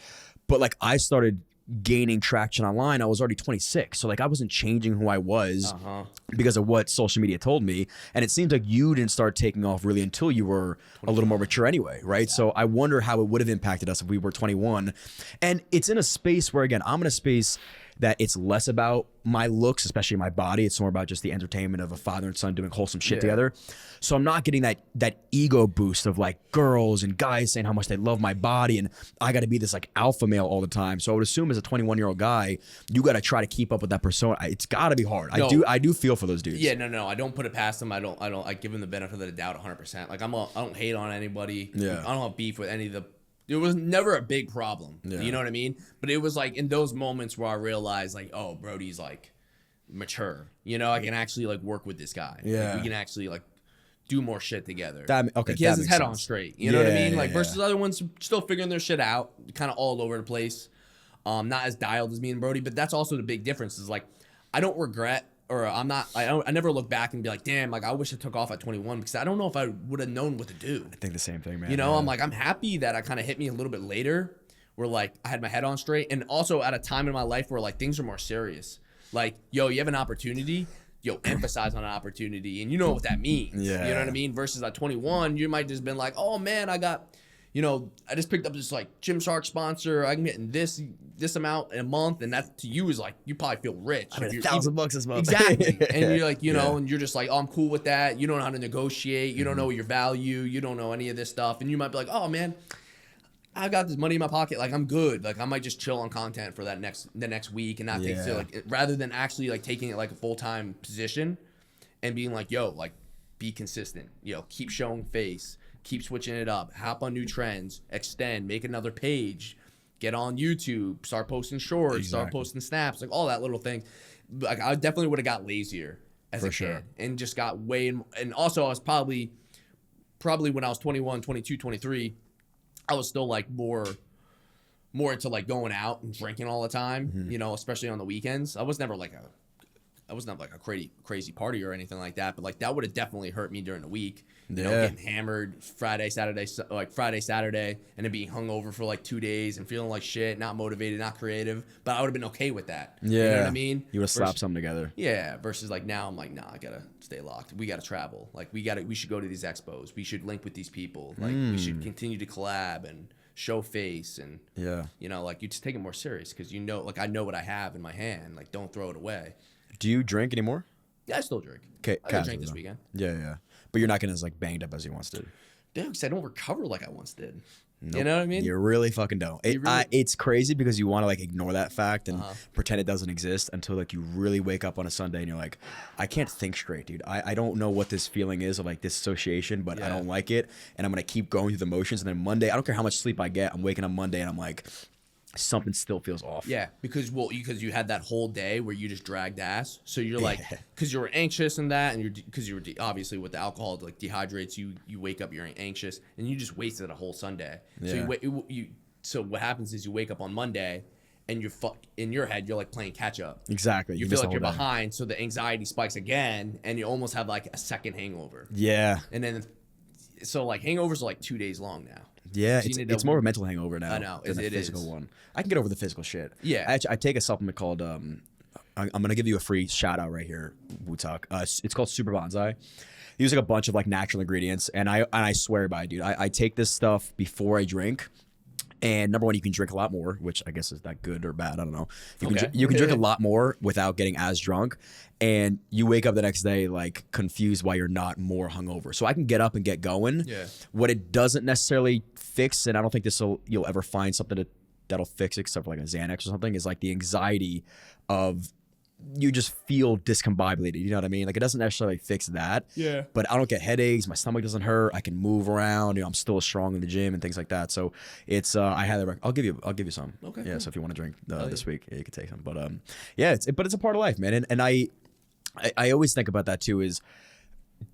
But like I started gaining traction online. I was already 26. So like I wasn't changing who I was because of what social media told me. And it seems like you didn't start taking off really until you were a little more mature anyway, right? So I wonder how it would have impacted us if we were 21. And it's in a space where, again, I'm in a space that it's less about my looks, especially my body. It's more about just the entertainment of a father and son doing wholesome shit together. So I'm not getting that ego boost of like girls and guys saying how much they love my body and I got to be this like alpha male all the time. So I would assume as a 21-year-old guy, you got to try to keep up with that persona. It's got to be hard. No. I do feel for those dudes. Yeah, no. I don't put it past them. I give them the benefit of the doubt 100%. Like I don't hate on anybody. Yeah. I don't have beef with any of the. It was never a big problem. Yeah. You know what I mean? But it was like in those moments where I realized like, oh, Brodie's like mature. You know, I can actually like work with this guy. Yeah. Like, we can actually like do more shit together. Okay, like, he has that his makes head on sense. straight. You know what I mean? Yeah, Like yeah, versus other ones still figuring their shit out, kind of all over the place. Not as dialed as me and Brodie, but that's also the big difference. Is like I don't regret. Or I never look back and be like, damn, like I wish I took off at 21 because I don't know if I would have known what to do. I think the same thing, man. You know, Yeah. I'm like, I'm happy that I kind of hit me a little bit later where like I had my head on straight and also at a time in my life where like things are more serious. Like, yo, you have an opportunity, emphasize on an opportunity. And you know what that means. Yeah. You know what I mean? Versus at 21, you might just been like, oh man, I just picked up this like Gymshark sponsor. I'm getting this amount in a month, and that to you is like you probably feel rich. I made If you're $1,000 this month. Exactly, and you're like, Yeah. and you're just like, oh, I'm cool with that. You don't know how to negotiate. You don't know your value. You don't know any of this stuff, and you might be like, oh man, I got this money in my pocket. Like I'm good. Like I might just chill on content for the next week and not take it like rather than actually like taking it like a full-time position and being like, yo, like be consistent. Keep showing face. Keep switching it up. Hop on new trends. Extend. Make another page. Get on YouTube. Start posting shorts. Start posting snaps. Like all that little thing. Like I definitely would have got lazier as a kid and just got way. And also I was probably when I was 21, 22, 23, I was still like more into like going out and drinking all the time. Especially on the weekends. I was never like a crazy party or anything like that, but like that would have definitely hurt me during the week. Getting hammered Friday, Saturday, and then being hungover for like 2 days and feeling like shit, not motivated, not creative. But I would have been okay with that. Yeah. You know what I mean? You would have slapped something together. Yeah. Versus like now I'm like, nah, I gotta stay locked. We gotta travel. Like we should go to these expos. We should link with these people. Like we should continue to collab and show face and like you just take it more serious because like I know what I have in my hand. Like don't throw it away. Do you drink anymore? Yeah, I still drink. Okay, I drank this weekend. Yeah. But you're not getting as like banged up as you once did. Yeah, because I don't recover like I once did. Nope. You know what I mean? You really fucking don't. It's crazy because you want to like ignore that fact and pretend it doesn't exist until like you really wake up on a Sunday and you're like, I can't think straight, dude. I don't know what this feeling is of like disassociation, but I don't like it. And I'm going to keep going through the motions. And then Monday, I don't care how much sleep I get. I'm waking up Monday and I'm like, something still feels off. Yeah, because you had that whole day where you just dragged ass. So you're like, because you were anxious and that, and because you were obviously with the alcohol, it like dehydrates you. You wake up, you're anxious, and you just wasted a whole Sunday. Yeah. So what happens is you wake up on Monday, and you're in your head, you're like playing catch up. Exactly. You missed feel the like you're whole day. behind, so the anxiety spikes again, and you almost have like a second hangover. Yeah. And then, so like hangovers are like 2 days long now. Yeah, So you need it's to- more of a mental hangover now. I know, than a it physical is. one. I can get over the physical shit. Yeah. I take a supplement called I'm gonna give you a free shout out right here, Wu-Tak. It's called Super Bonsai. Use like a bunch of like natural ingredients, and I swear by it, dude. I take this stuff before I drink. And number one, you can drink a lot more, which I guess is that good or bad. I don't know. You can drink a lot more without getting as drunk. And you wake up the next day like confused why you're not more hungover. So I can get up and get going. Yeah. What it doesn't necessarily fix, and I don't think you'll ever find something that'll fix it except for like a Xanax or something, is like the anxiety of you just feel discombobulated. You know what I mean? Like it doesn't necessarily fix that. Yeah. But I don't get headaches. My stomach doesn't hurt. I can move around. You know, I'm still strong in the gym and things like that. So it's I highly recommend. I'll give you some. Okay, Yeah. cool. So if you want to drink this week, yeah, you can take some. But yeah, it's a part of life, man. And I always think about that too. Is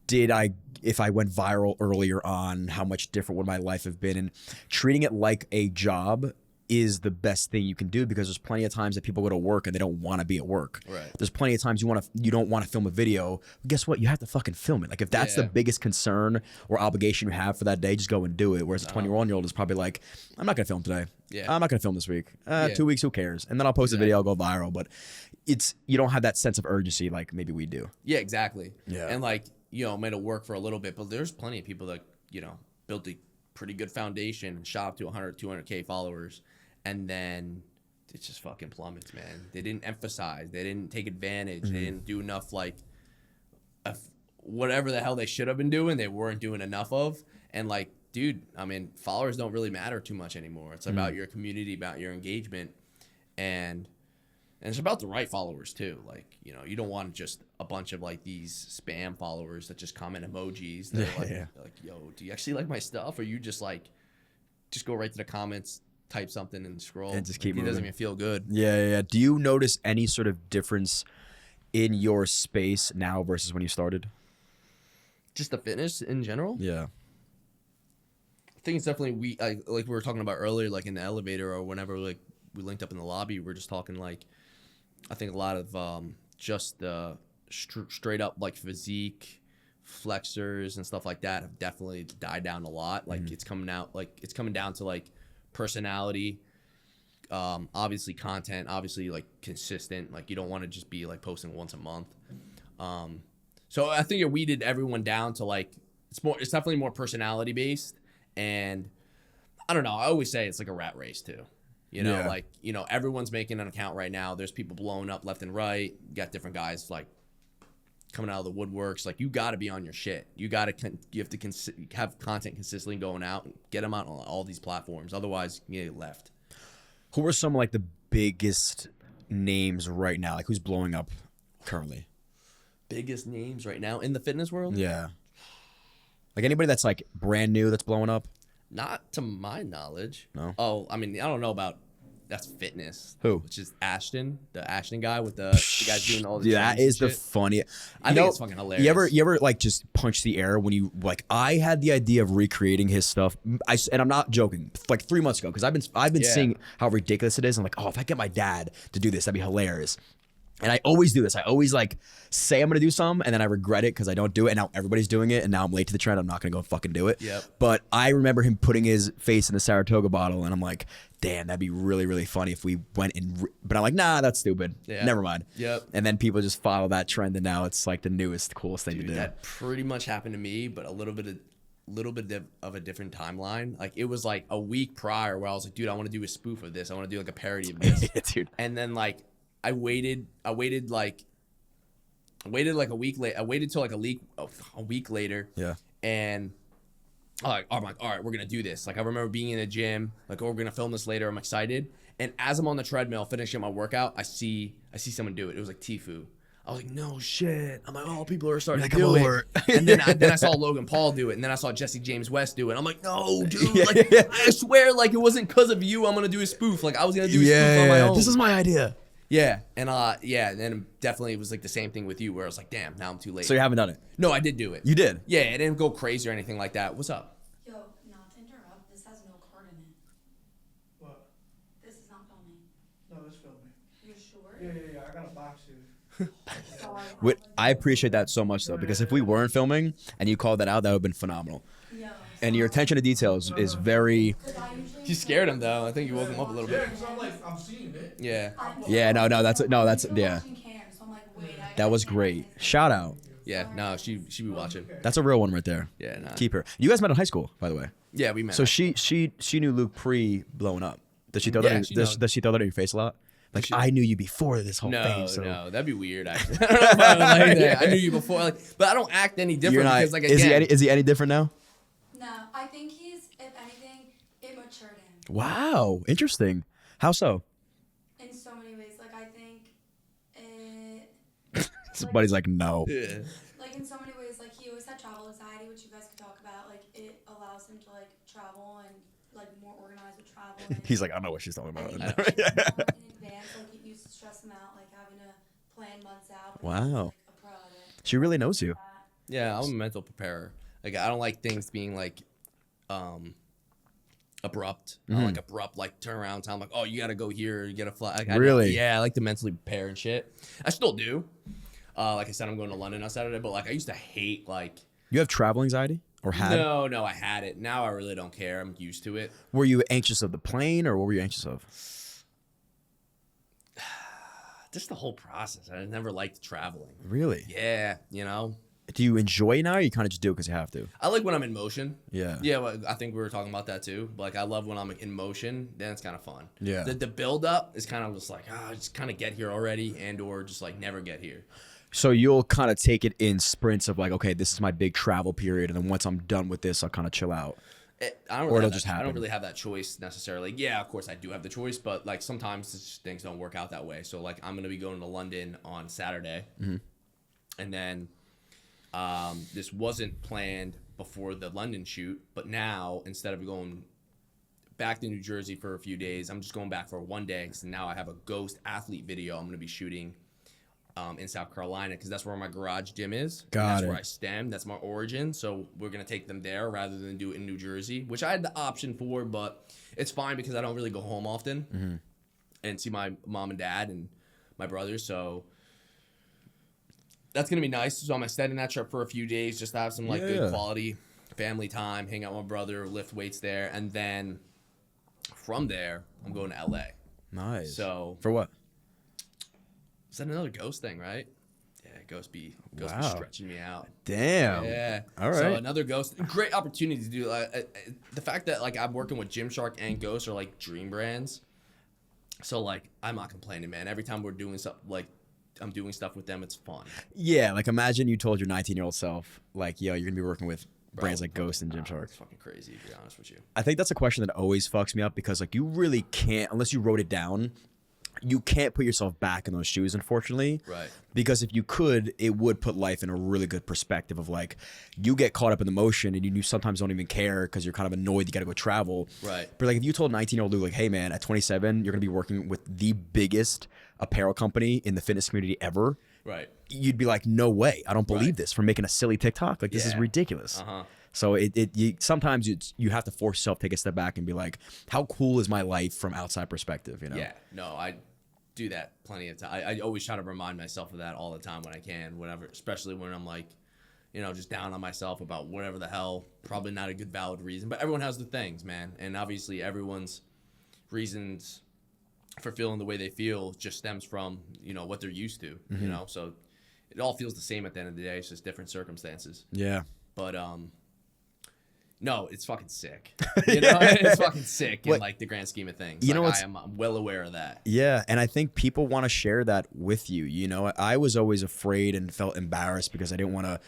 if I went viral earlier on, how much different would my life have been? And treating it like a job is the best thing you can do, because there's plenty of times that people go to work and they don't want to be at work. Right. There's plenty of times you don't want to film a video. Guess what? You have to fucking film it. Like if that's the biggest concern or obligation you have for that day, just go and do it. Whereas a 21-year-old is probably like, I'm not gonna film today. Yeah. I'm not gonna film this week. 2 weeks, who cares? And then I'll post a video, I'll go viral. But you don't have that sense of urgency like maybe we do. Yeah, exactly. Yeah. And like, made it work for a little bit, but there's plenty of people that, built a pretty good foundation and shot up to 100, 200K followers. And then it just fucking plummets, man. They didn't emphasize. They didn't take advantage. They didn't do enough, like, whatever the hell they should have been doing, they weren't doing enough of. And, like, dude, I mean, followers don't really matter too much anymore. It's about your community, about your engagement. And it's about the right followers, too. Like, you don't want just a bunch of, like, these spam followers that just comment emojis. That are like, yo, do you actually like my stuff? Or you just, like, just go right to the comments, type something and scroll and just keep moving. It doesn't moving. even feel good. Yeah. Do you notice any sort of difference in your space now versus when you started? Just the fitness in general? Yeah. I think it's definitely like we were talking about earlier, like in the elevator or whenever like we linked up in the lobby, we're just talking like I think a lot of just the straight up like physique flexors and stuff like that have definitely died down a lot. Like it's coming down to like personality, obviously content, obviously like consistent. Like you don't want to just be like posting once a month. So I think it weeded everyone down to like it's definitely more personality based. And I don't know, I always say it's like a rat race too. Like everyone's making an account right now. There's people blowing up left and right. You got different guys like coming out of the woodworks. Like you got to be on your shit. You have to have content consistently going out and get them out on all these platforms. Otherwise, you get left. Who are some like the biggest names right now? Like who's blowing up currently? Biggest names right now in the fitness world? Yeah. Like anybody that's like brand new that's blowing up? Not to my knowledge. No. Oh, I mean, I don't know about that's fitness. Who? Which is Ashton, the Ashton guy with the guys doing all the that is the funniest. I think it's fucking hilarious. You ever like just punch the air when you like? I had the idea of recreating his stuff. And I'm not joking. Like 3 months ago, because I've been seeing how ridiculous it is. I'm like, oh, if I get my dad to do this, that'd be hilarious. And I always do this. I always like say I'm gonna do some, and then I regret it because I don't do it. And now everybody's doing it, and now I'm late to the trend. I'm not gonna go fucking do it. Yep. But I remember him putting his face in the Saratoga bottle, and I'm like, damn, that'd be really, really funny if we went and. But I'm like, nah, that's stupid. Yeah. Never mind. Yep. And then people just follow that trend, and now it's like the newest, coolest thing to do. That pretty much happened to me, but a little bit of a different timeline. Like it was like a week prior where I was like, dude, I want to do a spoof of this. I want to do like a parody of this. Yeah, dude. And then like I waited like a week later. I waited till like a week later. Yeah. And I'm like, all right, we're gonna do this. Like I remember being in the gym, like, oh, we're gonna film this later. I'm excited. And as I'm on the treadmill finishing my workout, I see someone do it. It was like Tfue. I was like, no shit. I'm like, oh, people are starting to do it. And then I saw Logan Paul do it, and then I saw Jesse James West do it. I'm like, no, dude. Like, I swear, like it wasn't because of you. I'm gonna do a spoof. Like I was gonna do a spoof on my own. This is my idea. Yeah, and and then definitely it was like the same thing with you, where I was like, damn, now I'm too late. So you haven't done it? No, I did do it. You did? Yeah, it didn't go crazy or anything like that. What's up? Yo, not to interrupt, this has no cord in it. What? This is not filming. No, it's filming. You sure? Yeah. I got a box here. Sorry. I appreciate that so much, though, because if we weren't filming and you called that out, that would have been phenomenal. Yo, And your attention to detail is very... You scared him though. I think you woke him up a little Yeah, bit. because I'm like, I'm seeing it. Yeah. Yeah, no, that's yeah. That That was great. Shout out. Yeah. No, she be watching. That's a real one right there. Yeah. Nah. Keep her. You guys met in high school, by the way. Yeah, we met. So she knew Luke pre blowing up. Does she throw that? Yeah, In, she does, does she throw that in your face a lot? Like I knew you before this whole no, thing. So. no, that'd be weird. Actually, I don't know if I would like that. I knew you before, like, but I don't act any different You're not, because, like, again, is he any different now? No, I think he's, if anything, it matured him. Wow, interesting. How so? In so many ways. Like, I think Somebody's like, no. Yeah. Like in so many ways, like he always had travel anxiety, which you guys could talk about. Like it allows him to like travel and like more organized with travel. And He's like, I know what she's talking I about. think he plans out in advance, like it used to stress him out, like having to plan months out. But he's, Wow. like, a pro at it. She really knows you. Yeah, I'm a mental preparer. Like I don't like things being like abrupt. I don't like abrupt like turn around time like, oh, you gotta go here, you gotta fly. Like, Really? Yeah, I like to mentally prepare and shit. I still do. Like I said, I'm going to London on Saturday, but like I used to hate like You have travel anxiety or had? No, I had it. Now I really don't care. I'm used to it. Were you anxious of the plane or what were you anxious of? Just the whole process. I never liked traveling. Really? Yeah, you know. Do you enjoy it now or you kind of just do it because you have to? I like when I'm in motion. Yeah. Yeah, well, I think we were talking about that too. But, like I love when I'm in motion. Then it's kind of fun. Yeah. The build up is kind of just like just kind of get here already, and or just like never get here. So you'll kind of take it in sprints of like, okay, this is my big travel period, and then once I'm done with this, I'll kind of chill out. I don't Or really it'll have just that, I happen. don't really have that choice necessarily. Yeah, of course I do have the choice, but like sometimes just things don't work out that way. So like I'm gonna be going to London on Saturday, and then this wasn't planned before the London shoot, but now instead of going back to New Jersey for a few days, I'm just going back for one day because now I have a ghost athlete video I'm gonna be shooting in South Carolina because that's where my garage gym is. Got That's it. where I stem. That's my origin. So we're going to take them there rather than do it in New Jersey, which I had the option for, but it's fine because I don't really go home often and see my mom and dad and my brothers. So that's going to be nice. So I'm extending that trip for a few days just to have some like Yeah. good quality family time, hang out with my brother, lift weights there. And then from there, I'm going to LA. Nice. So For what? is that another ghost thing, right? Yeah, ghost be Wow. stretching me out. Damn. Yeah. All So right. another ghost, great opportunity to do. The fact that like I'm working with Gymshark and Ghost are like dream brands. So like I'm not complaining, man. Every time we're doing stuff, like I'm doing stuff with them, it's fun. Yeah, like imagine you told your 19-year-old self, like, yo, you're gonna be working with brands like Ghost and Gymshark. It's fucking crazy, to be honest with you. I think that's a question that always fucks me up because like you really can't, unless you wrote it down, you can't put yourself back in those shoes, unfortunately. Right. Because if you could, it would put life in a really good perspective of like, you get caught up in the motion and you sometimes don't even care because you're kind of annoyed you got to go travel. Right. But like if you told 19-year-old Lou, like, hey man, at 27, you're going to be working with the biggest apparel company in the fitness community ever. Right. You'd be like, no way. I don't believe Right. this for making a silly TikTok. Like this is Yeah. ridiculous. Uh-huh. So sometimes you have to force yourself to take a step back and be like, how cool is my life from outside perspective, you know? Yeah. No, I do that plenty of time. I always try to remind myself of that all the time when I can, whenever, especially when I'm like, you know, just down on myself about whatever the hell, probably not a good valid reason, but everyone has the things, man. And obviously everyone's reasons for feeling the way they feel just stems from, you know, what they're used to, you know? So it all feels the same at the end of the day. It's just different circumstances. Yeah. But, no, it's fucking sick. You know, it's fucking sick in What- like the grand scheme of things. You know like, what's- I'm well aware of that. Yeah, and I think people want to share that with you. You know, I was always afraid and felt embarrassed because I didn't want to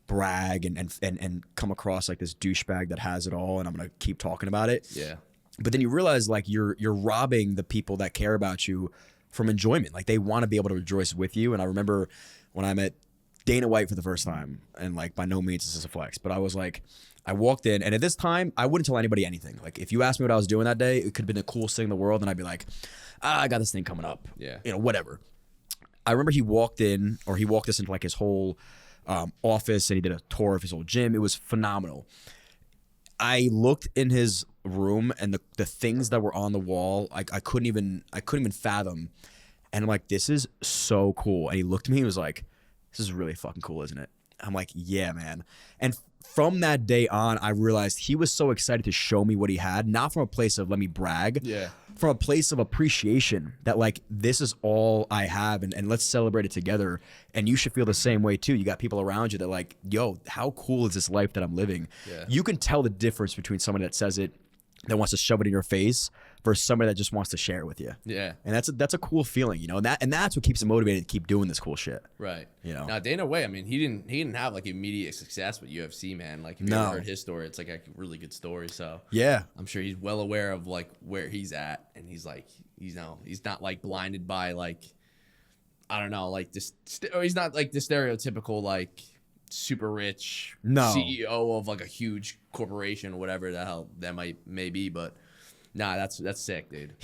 brag and come across like this douchebag that has it all, and I'm gonna keep talking about it. Yeah. But then you realize like you're robbing the people that care about you from enjoyment. Like they want to be able to rejoice with you. And I remember when I met Dana White for the first time, and like by no means is this a flex, but I was like, I walked in, and at this time I wouldn't tell anybody anything. Like if you asked me what I was doing that day, it could have been the coolest thing in the world, and I'd be like, I got this thing coming up. Yeah. You know, whatever. I remember he walked us into like his whole office, and he did a tour of his old gym. It was phenomenal. I looked in his room, and the things that were on the wall, I couldn't even fathom. And I'm like, this is so cool. And he looked at me, he was like, this is really fucking cool, isn't it? I'm like, yeah, man. And from that day on, I realized he was so excited to show me what he had, not from a place of let me brag, Yeah. from a place of appreciation that like, this is all I have, and let's celebrate it together. And you should feel the same way too. You got people around you that like, yo, how cool is this life that I'm living? Yeah. You can tell the difference between somebody that says it, that wants to shove it in your face, versus somebody that just wants to share it with you. Yeah. And that's a cool feeling, you know, and that's what keeps him motivated to keep doing this cool shit. Right. You know. Now Dana White, I mean, he didn't have like immediate success with UFC, man. Like if you No. ever heard his story, it's like a really good story. So Yeah. I'm sure he's well aware of like where he's at, and he's like, he's not like blinded by like I don't know, like this. Or he's not like the stereotypical like super rich CEO of like a huge corporation or whatever the hell that may be. But nah, that's sick, dude.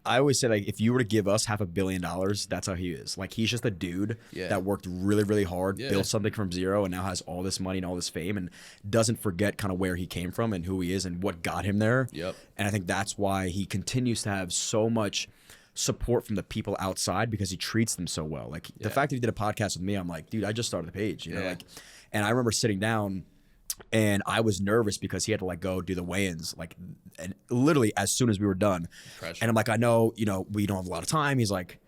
I always say, like, if you were to give us $500 million, that's how he is. Like, he's just a dude that worked really, really hard, built something from zero, and now has all this money and all this fame, and doesn't forget kind of where he came from and who he is and what got him there. Yep. And I think that's why he continues to have so much support from the people outside, because he treats them so well. Like, the fact that he did a podcast with me, I'm like, dude, I just started the page, you know? Like, and I remember sitting down, and I was nervous because he had to like go do the weigh-ins, like, and literally as soon as we were done. Pressure. And I'm like, I know, you know, we don't have a lot of time. He's like,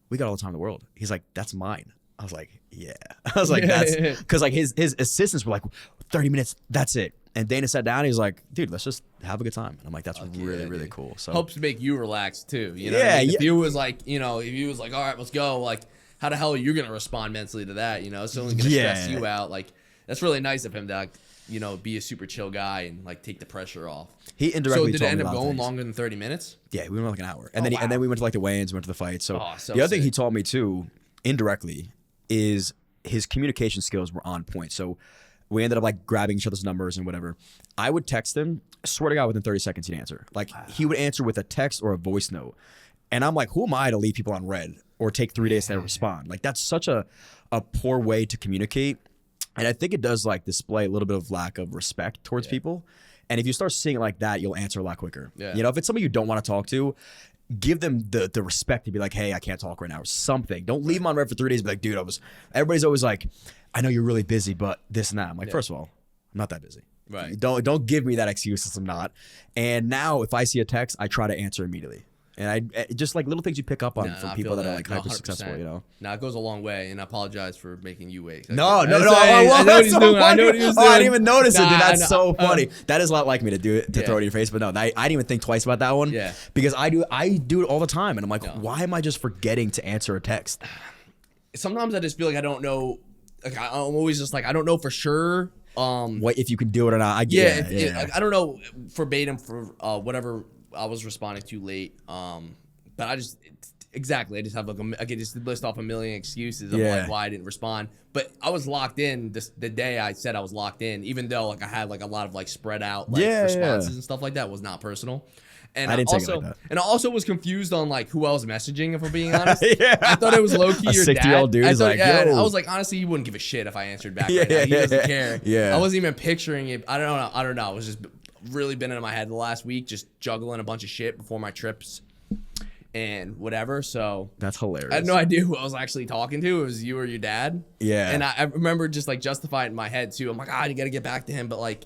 we got all the time in the world. He's like, that's mine. I was like, yeah. I was like, that's because like his assistants were like, 30 minutes, that's it. And Dana sat down. And he was like, dude, let's just have a good time. And I'm like, that's really cool. So helps make you relax too. You know, what I mean? If you was like, you know, if you was like, all right, let's go. Like, how the hell are you gonna respond mentally to that? You know, it's only gonna stress you out. Like, that's really nice of him to, like, you know, be a super chill guy and like take the pressure off. He indirectly. So did it end up going longer than 30 minutes? Yeah, we went like an hour, and then we went to like the weigh-ins, went to the fight. So, so the other thing he taught me too, indirectly, is his communication skills were on point. So we ended up like grabbing each other's numbers and whatever. I would text him. I swear to God, within 30 seconds he'd answer. Like he would answer with a text or a voice note, and I'm like, who am I to leave people on red or take 3 days to respond? Like that's such a poor way to communicate. And I think it does like display a little bit of lack of respect towards people. And if you start seeing it like that, you'll answer a lot quicker. Yeah. You know, if it's somebody you don't want to talk to, give them the respect to be like, hey, I can't talk right now or something. Don't leave them on red for 3 days. Be like, dude, everybody's always like, I know you're really busy, but this and that. I'm like, first of all, I'm not that busy. Right. Don't give me that excuse since I'm not. And now if I see a text, I try to answer immediately. And I just like little things you pick up on from people that are like hyper successful, you know. Now it goes a long way, and I apologize for making you wait. No. I know what he's doing. I know what he was doing. I didn't even notice it, dude. That's so funny. That is a lot like me to do it, to throw it in your face. But no, I didn't even think twice about that one. Yeah. Because I do it all the time, and I'm like, why am I just forgetting to answer a text? Sometimes I just feel like I don't know. Like I'm always just like I don't know for sure. What if you can do it or not? I don't know verbatim for whatever I was responding to late. But I just have like I could just list off a million excuses of like why I didn't respond. But I was locked in the day I said I was locked in, even though like I had like a lot of like spread out like responses and stuff like that. It was not personal. And I didn't take it like that. And I also was confused on like who I was messaging, if I'm being honest. I thought it was low key your dad. 60-year-old dude is like, yo. I was like, honestly, he wouldn't give a shit if I answered back right now. He doesn't care. I wasn't even picturing it. I don't know. It was just really been in my head the last week, just juggling a bunch of shit before my trips and whatever. So that's hilarious. I had no idea who I was actually talking to. It was you or your dad. Yeah. And I remember just like justifying it in my head too. I'm like, you got to get back to him. But like,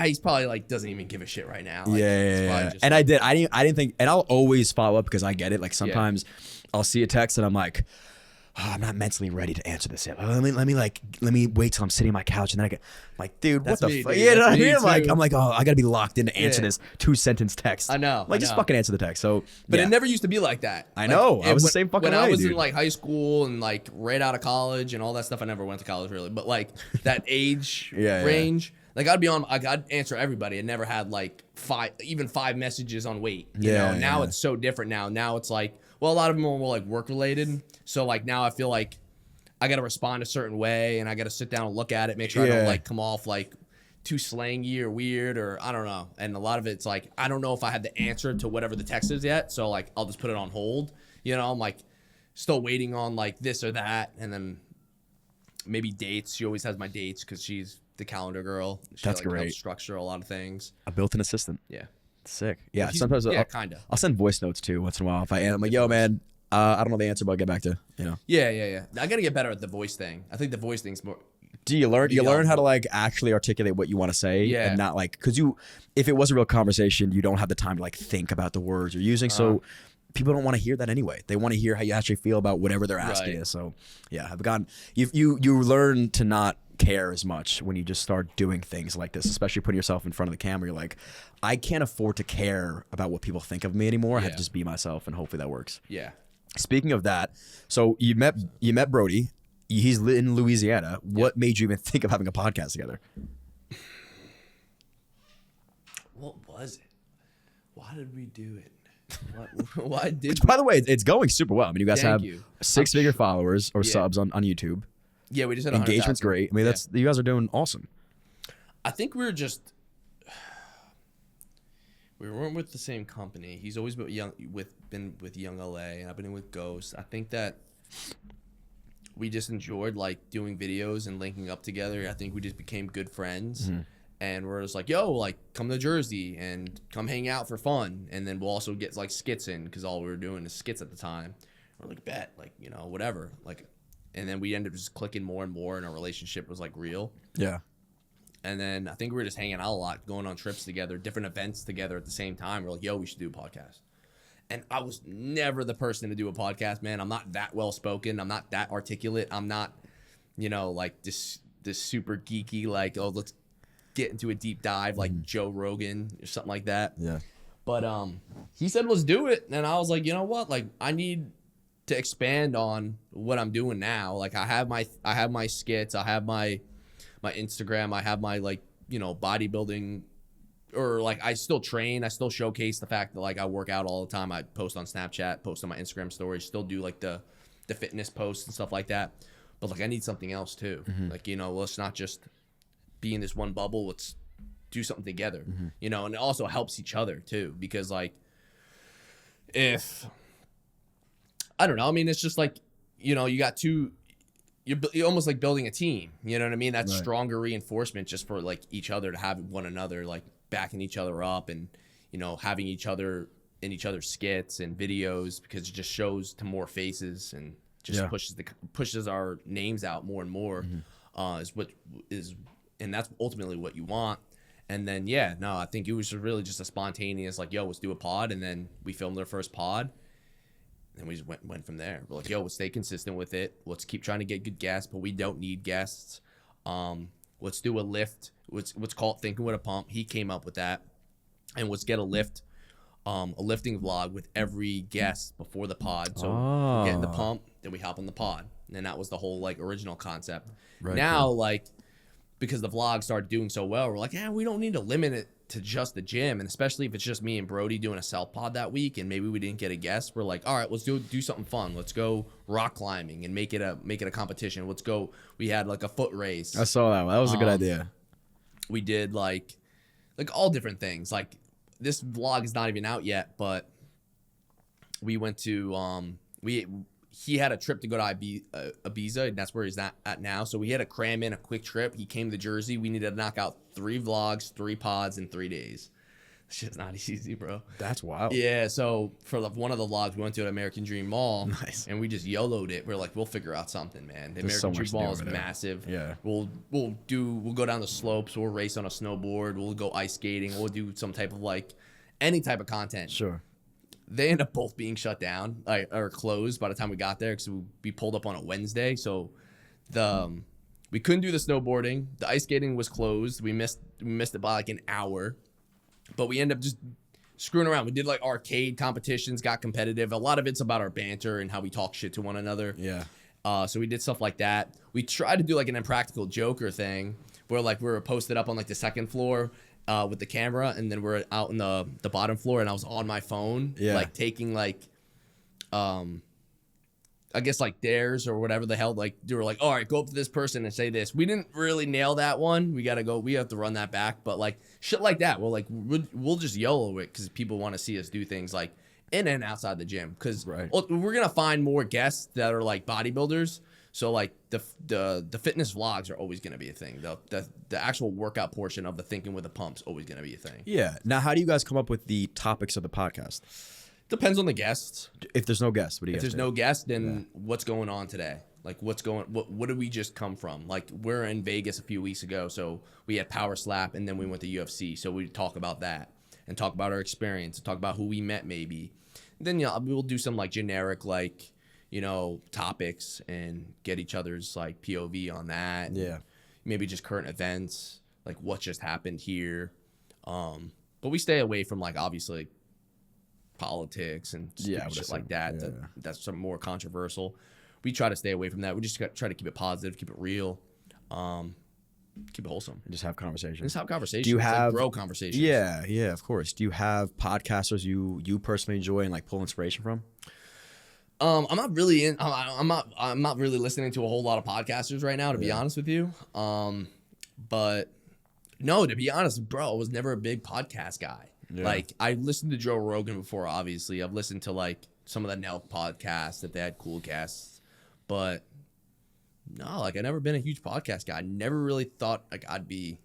he's probably like doesn't even give a shit right now. Like, Just, and I didn't think, and I'll always follow up because I get it. Like sometimes I'll see a text and I'm like, I'm not mentally ready to answer this yet. Let me wait till I'm sitting on my couch and then I'm like, dude, what the fuck? You know what I mean? I'm like, oh, I gotta be locked in to answer this 2-sentence text. I know. Just fucking answer the text. So, but it never used to be like that. I know. I was the same fucking way. When I was in like high school and like right out of college and all that stuff, I never went to college really, but like that age range. Like I'd answer everybody. I never had like five messages on wait. You know, now it's so different now. Now it's like, well, a lot of them are more like work related. So like now I feel like I got to respond a certain way and I got to sit down and look at it, make sure I don't like come off like too slangy or weird or I don't know. And a lot of it's like, I don't know if I had the answer to whatever the text is yet. So like, I'll just put it on hold. You know, I'm like still waiting on like this or that. And then maybe dates. She always has my dates because she's the calendar girl. That's like, great. Helps structure a lot of things. A built-in assistant. Yeah. Sick. Yeah. Sometimes I'll send voice notes too once in a while. If I am, I'm like, yo, man, I don't know the answer, but I'll get back to you know. Yeah. I gotta get better at the voice thing. I think the voice thing's more. Do you learn? You learn how to like actually articulate what you want to say, and not like because if it was a real conversation, you don't have the time to like think about the words you're using. So people don't want to hear that anyway. They want to hear how you actually feel about whatever they're asking you. So yeah, I've gotten you learn to not care as much when you just start doing things like this, especially putting yourself in front of the camera. You're like, I can't afford to care about what people think of me anymore. I have to just be myself, and hopefully that works. Yeah. Speaking of that, so you met Brodie. He's in Louisiana. What made you even think of having a podcast together? What was it? Why did we do it? Why did? By the way, it's going super well. I mean, you guys Thank have you. 6-figure followers or Yeah. subs on YouTube. Yeah, we just had Engagement's 100,000. great. I mean, that's you guys are doing awesome. I think we weren't with the same company. He's always been with Young LA, and I've been with Ghost. I think that we just enjoyed like doing videos and linking up together. I think we just became good friends, and we're just like, yo, like come to Jersey and come hang out for fun, and then we'll also get like skits in because all we were doing is skits at the time. We're like, bet, like whatever, like, and then we ended up just clicking more and more, and our relationship was like real. Yeah. And then I think we were just hanging out a lot, going on trips together, different events together at the same time. We're like, yo, we should do a podcast. And I was never the person to do a podcast, man. I'm not that well spoken. I'm not that articulate. I'm not, like this super geeky, like, oh, let's get into a deep dive like Joe Rogan or something like that. Yeah. But he said, let's do it. And I was like, you know what? Like, I need to expand on what I'm doing now. Like, I have my skits. I have my Instagram. I have my bodybuilding, or like I still train. I still showcase the fact that like I work out all the time. I post on Snapchat, post on my Instagram stories, still do like the fitness posts and stuff like that. But like I need something else too. Like, let's not just be in this one bubble. Let's do something together, and it also helps each other too, because like if I don't know, I mean, it's just like, you got two, you're almost like building a team, you know what I mean? That's right. Stronger reinforcement just for like each other to have one another, like backing each other up and, having each other in each other's skits and videos, because it just shows to more faces and just pushes our names out more and more, and that's ultimately what you want. And then, I think it was really just a spontaneous, like, yo, let's do a pod. And then we filmed our first pod. And we just went from there. We're like, yo, let's stay consistent with it. Let's keep trying to get good guests, but we don't need guests. Let's do a lift. What's called Thinking with a Pump. He came up with that. And let's get a lifting vlog with every guest before the pod. So we get in the pump, then we hop on the pod. And that was the whole like original concept. Right, now, like, because the vlog started doing so well, we're like, we don't need to limit it to just the gym. And especially if it's just me and Brodie doing a self pod that week and maybe we didn't get a guest, we're like, all right, let's do something fun. Let's go rock climbing and make it a competition. Let's go. We had like a foot race. I saw that one. That was a good idea. We did like all different things. Like, this vlog is not even out yet, but we went to he had a trip to go to Ibiza, and that's where he's at now. So we had to cram in a quick trip. He came to Jersey. We needed to knock out 3 vlogs, 3 pods in 3 days. Shit's not easy, bro. That's wild. Yeah, so for one of the vlogs, we went to an American Dream Mall. Nice. And we just YOLO'd it. We're like, we'll figure out something, man. The There's American so much Dream to do Mall is over there. massive. Yeah. We'll go down the slopes. We'll race on a snowboard. We'll go ice skating. We'll do some type of like any type of content. Sure. They end up both being shut down or closed by the time we got there, because we pulled up on a Wednesday. So we couldn't do the snowboarding. The ice skating was closed. We missed it by like an hour, but we ended up just screwing around. We did like arcade competitions, got competitive. A lot of it's about our banter and how we talk shit to one another. Yeah. So we did stuff like that. We tried to do like an Impractical Joker thing where like we were posted up on like the second floor with the camera, and then we're out in the bottom floor, and I was on my phone, like taking like, I guess like dares or whatever the hell. Like they were like, all right, go up to this person and say this. We didn't really nail that one. We have to run that back. But like shit like that, we'll just YOLO it because people want to see us do things like in and outside the gym. Because we're gonna find more guests that are like bodybuilders. So like the fitness vlogs are always gonna be a thing. The actual workout portion of the Thinking with a Pump's always gonna be a thing. Yeah. Now, how do you guys come up with the topics of the podcast? Depends on the guests. If there's no guests, what do you If guys there's no guest, then what's going on today? Like what did we just come from? Like we're in Vegas a few weeks ago, so we had Power Slap, and then we went to UFC. So we talk about that and talk about our experience, and talk about who we met maybe. And then we'll do some like generic like, topics and get each other's like POV on that. Yeah. Maybe just current events, like what just happened here. But we stay away from like obviously politics and shit like that. That's some more controversial. We try to stay away from that. We just try to keep it positive, keep it real. keep it wholesome. And just have conversations. Just have conversations. Do you have grow conversations? Yeah, of course. Do you have podcasters you personally enjoy and like pull inspiration from? I'm not really I'm not really listening to a whole lot of podcasters right now, to be honest with you. But no, to be honest, bro, I was never a big podcast guy. Yeah. Like, I listened to Joe Rogan before, obviously. I've listened to like some of the Nelk podcasts that they had cool guests, but no, like, I've never been a huge podcast guy. I never really thought like I'd be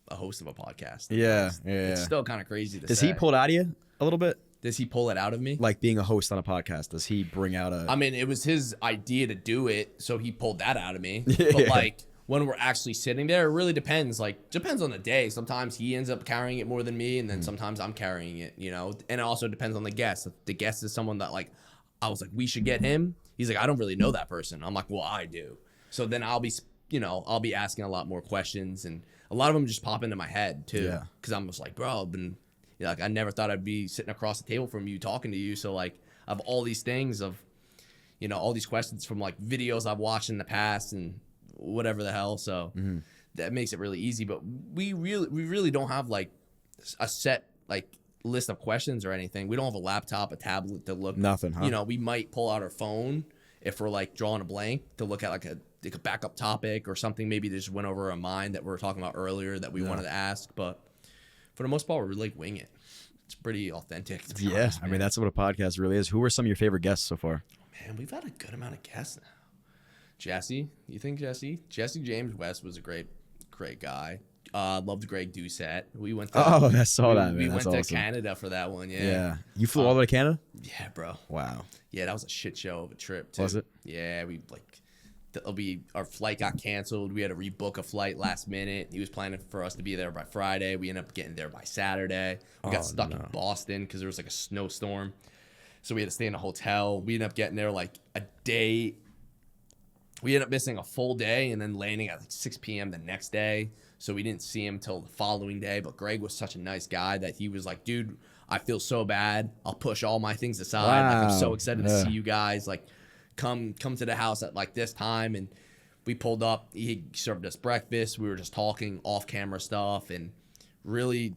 a host of a podcast. Yeah. It's still kind of crazy to say. Does he pull it out of you a little bit? Does he pull it out of me? Like being a host on a podcast, does he bring out I mean, it was his idea to do it, so he pulled that out of me. But like, when we're actually sitting there, it really depends. Like, depends on the day. Sometimes he ends up carrying it more than me, and then sometimes I'm carrying it, you know? And it also depends on the guest. If the guest is someone that, like, I was like, we should get him. He's like, I don't really know that person. I'm like, well, I do. So then I'll be asking a lot more questions, and a lot of them just pop into my head, too. Yeah. Because I'm just like, bro, like, I never thought I'd be sitting across the table from you talking to you. So, like, I have all these things of, you know, all these questions from, like, videos I've watched in the past and whatever the hell. So that makes it really easy. But we really don't have, like, a set, like, list of questions or anything. We don't have a laptop, a tablet to look. Nothing, huh? You know, we might pull out our phone if we're, like, drawing a blank to look at, like a backup topic or something maybe that just went over our mind that we were talking about earlier that we wanted to ask. But for the most part, we like wing it. It's pretty authentic. Honest, I mean, that's what a podcast really is. Who are some of your favorite guests so far? Man, we've had a good amount of guests now. Jesse, you think Jesse? Jesse James West was a great guy. Loved Greg Doucette. We went. I saw that. Man. We that's went awesome. to Canada for that one. Yeah. Yeah. You flew all the way to Canada? Yeah, bro. Wow. Yeah, that was a shit show of a trip too. Was it? Yeah, our flight got canceled. We had to rebook a flight last minute. He was planning for us to be there by Friday. We ended up getting there by Saturday. We got stuck in Boston because there was like a snowstorm. So we had to stay in a hotel. We ended up getting there like a day. We ended up missing a full day and then landing at like 6 p.m. the next day. So we didn't see him till the following day. But Greg was such a nice guy that he was like, dude, I feel so bad. I'll push all my things aside. Wow. Like, I'm so excited to see you guys. Like, come to the house at like this time. And we pulled up. He served us breakfast. We were just talking off camera stuff and really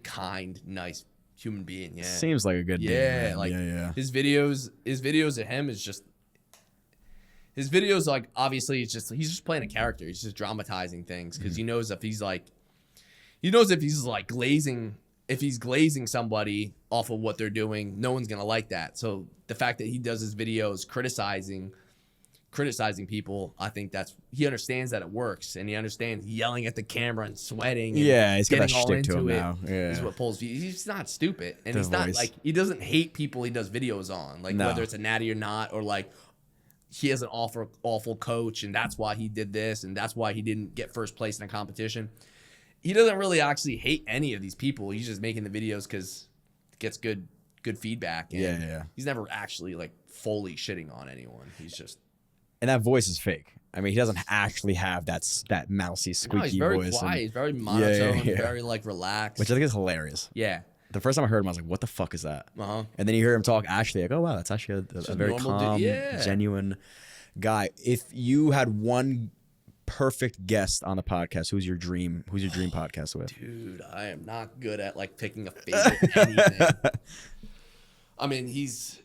kind, nice human being. Yeah, seems like a good dude. Yeah, like his videos of him is just his videos. Like, obviously he's just playing a character. He's just dramatizing things because he knows if he's glazing. If he's glazing somebody off of what they're doing, no one's gonna like that. So the fact that he does his videos criticizing people, I think he understands that it works, and he understands yelling at the camera and sweating. And he's got that shtick to him now. Yeah, is what pulls views. He's not stupid, and he's not like he doesn't hate people he does videos on, like whether it's a natty or not, or like he has an awful coach, and that's why he did this, and that's why he didn't get first place in a competition. He doesn't really actually hate any of these people. He's just making the videos because it gets good feedback. And he's never actually like fully shitting on anyone. He's just. And that voice is fake. I mean, he doesn't actually have that mousy, squeaky voice. He's very quiet. He's very monotone. Very like relaxed. Which I think is hilarious. Yeah. The first time I heard him, I was like, "What the fuck is that?" And then you hear him talk. Actually, like, "Oh wow, that's actually a very calm, genuine guy." If you had one perfect guest on the podcast, who's your dream podcast with? Dude, I am not good at like picking a favorite anything. I mean, she's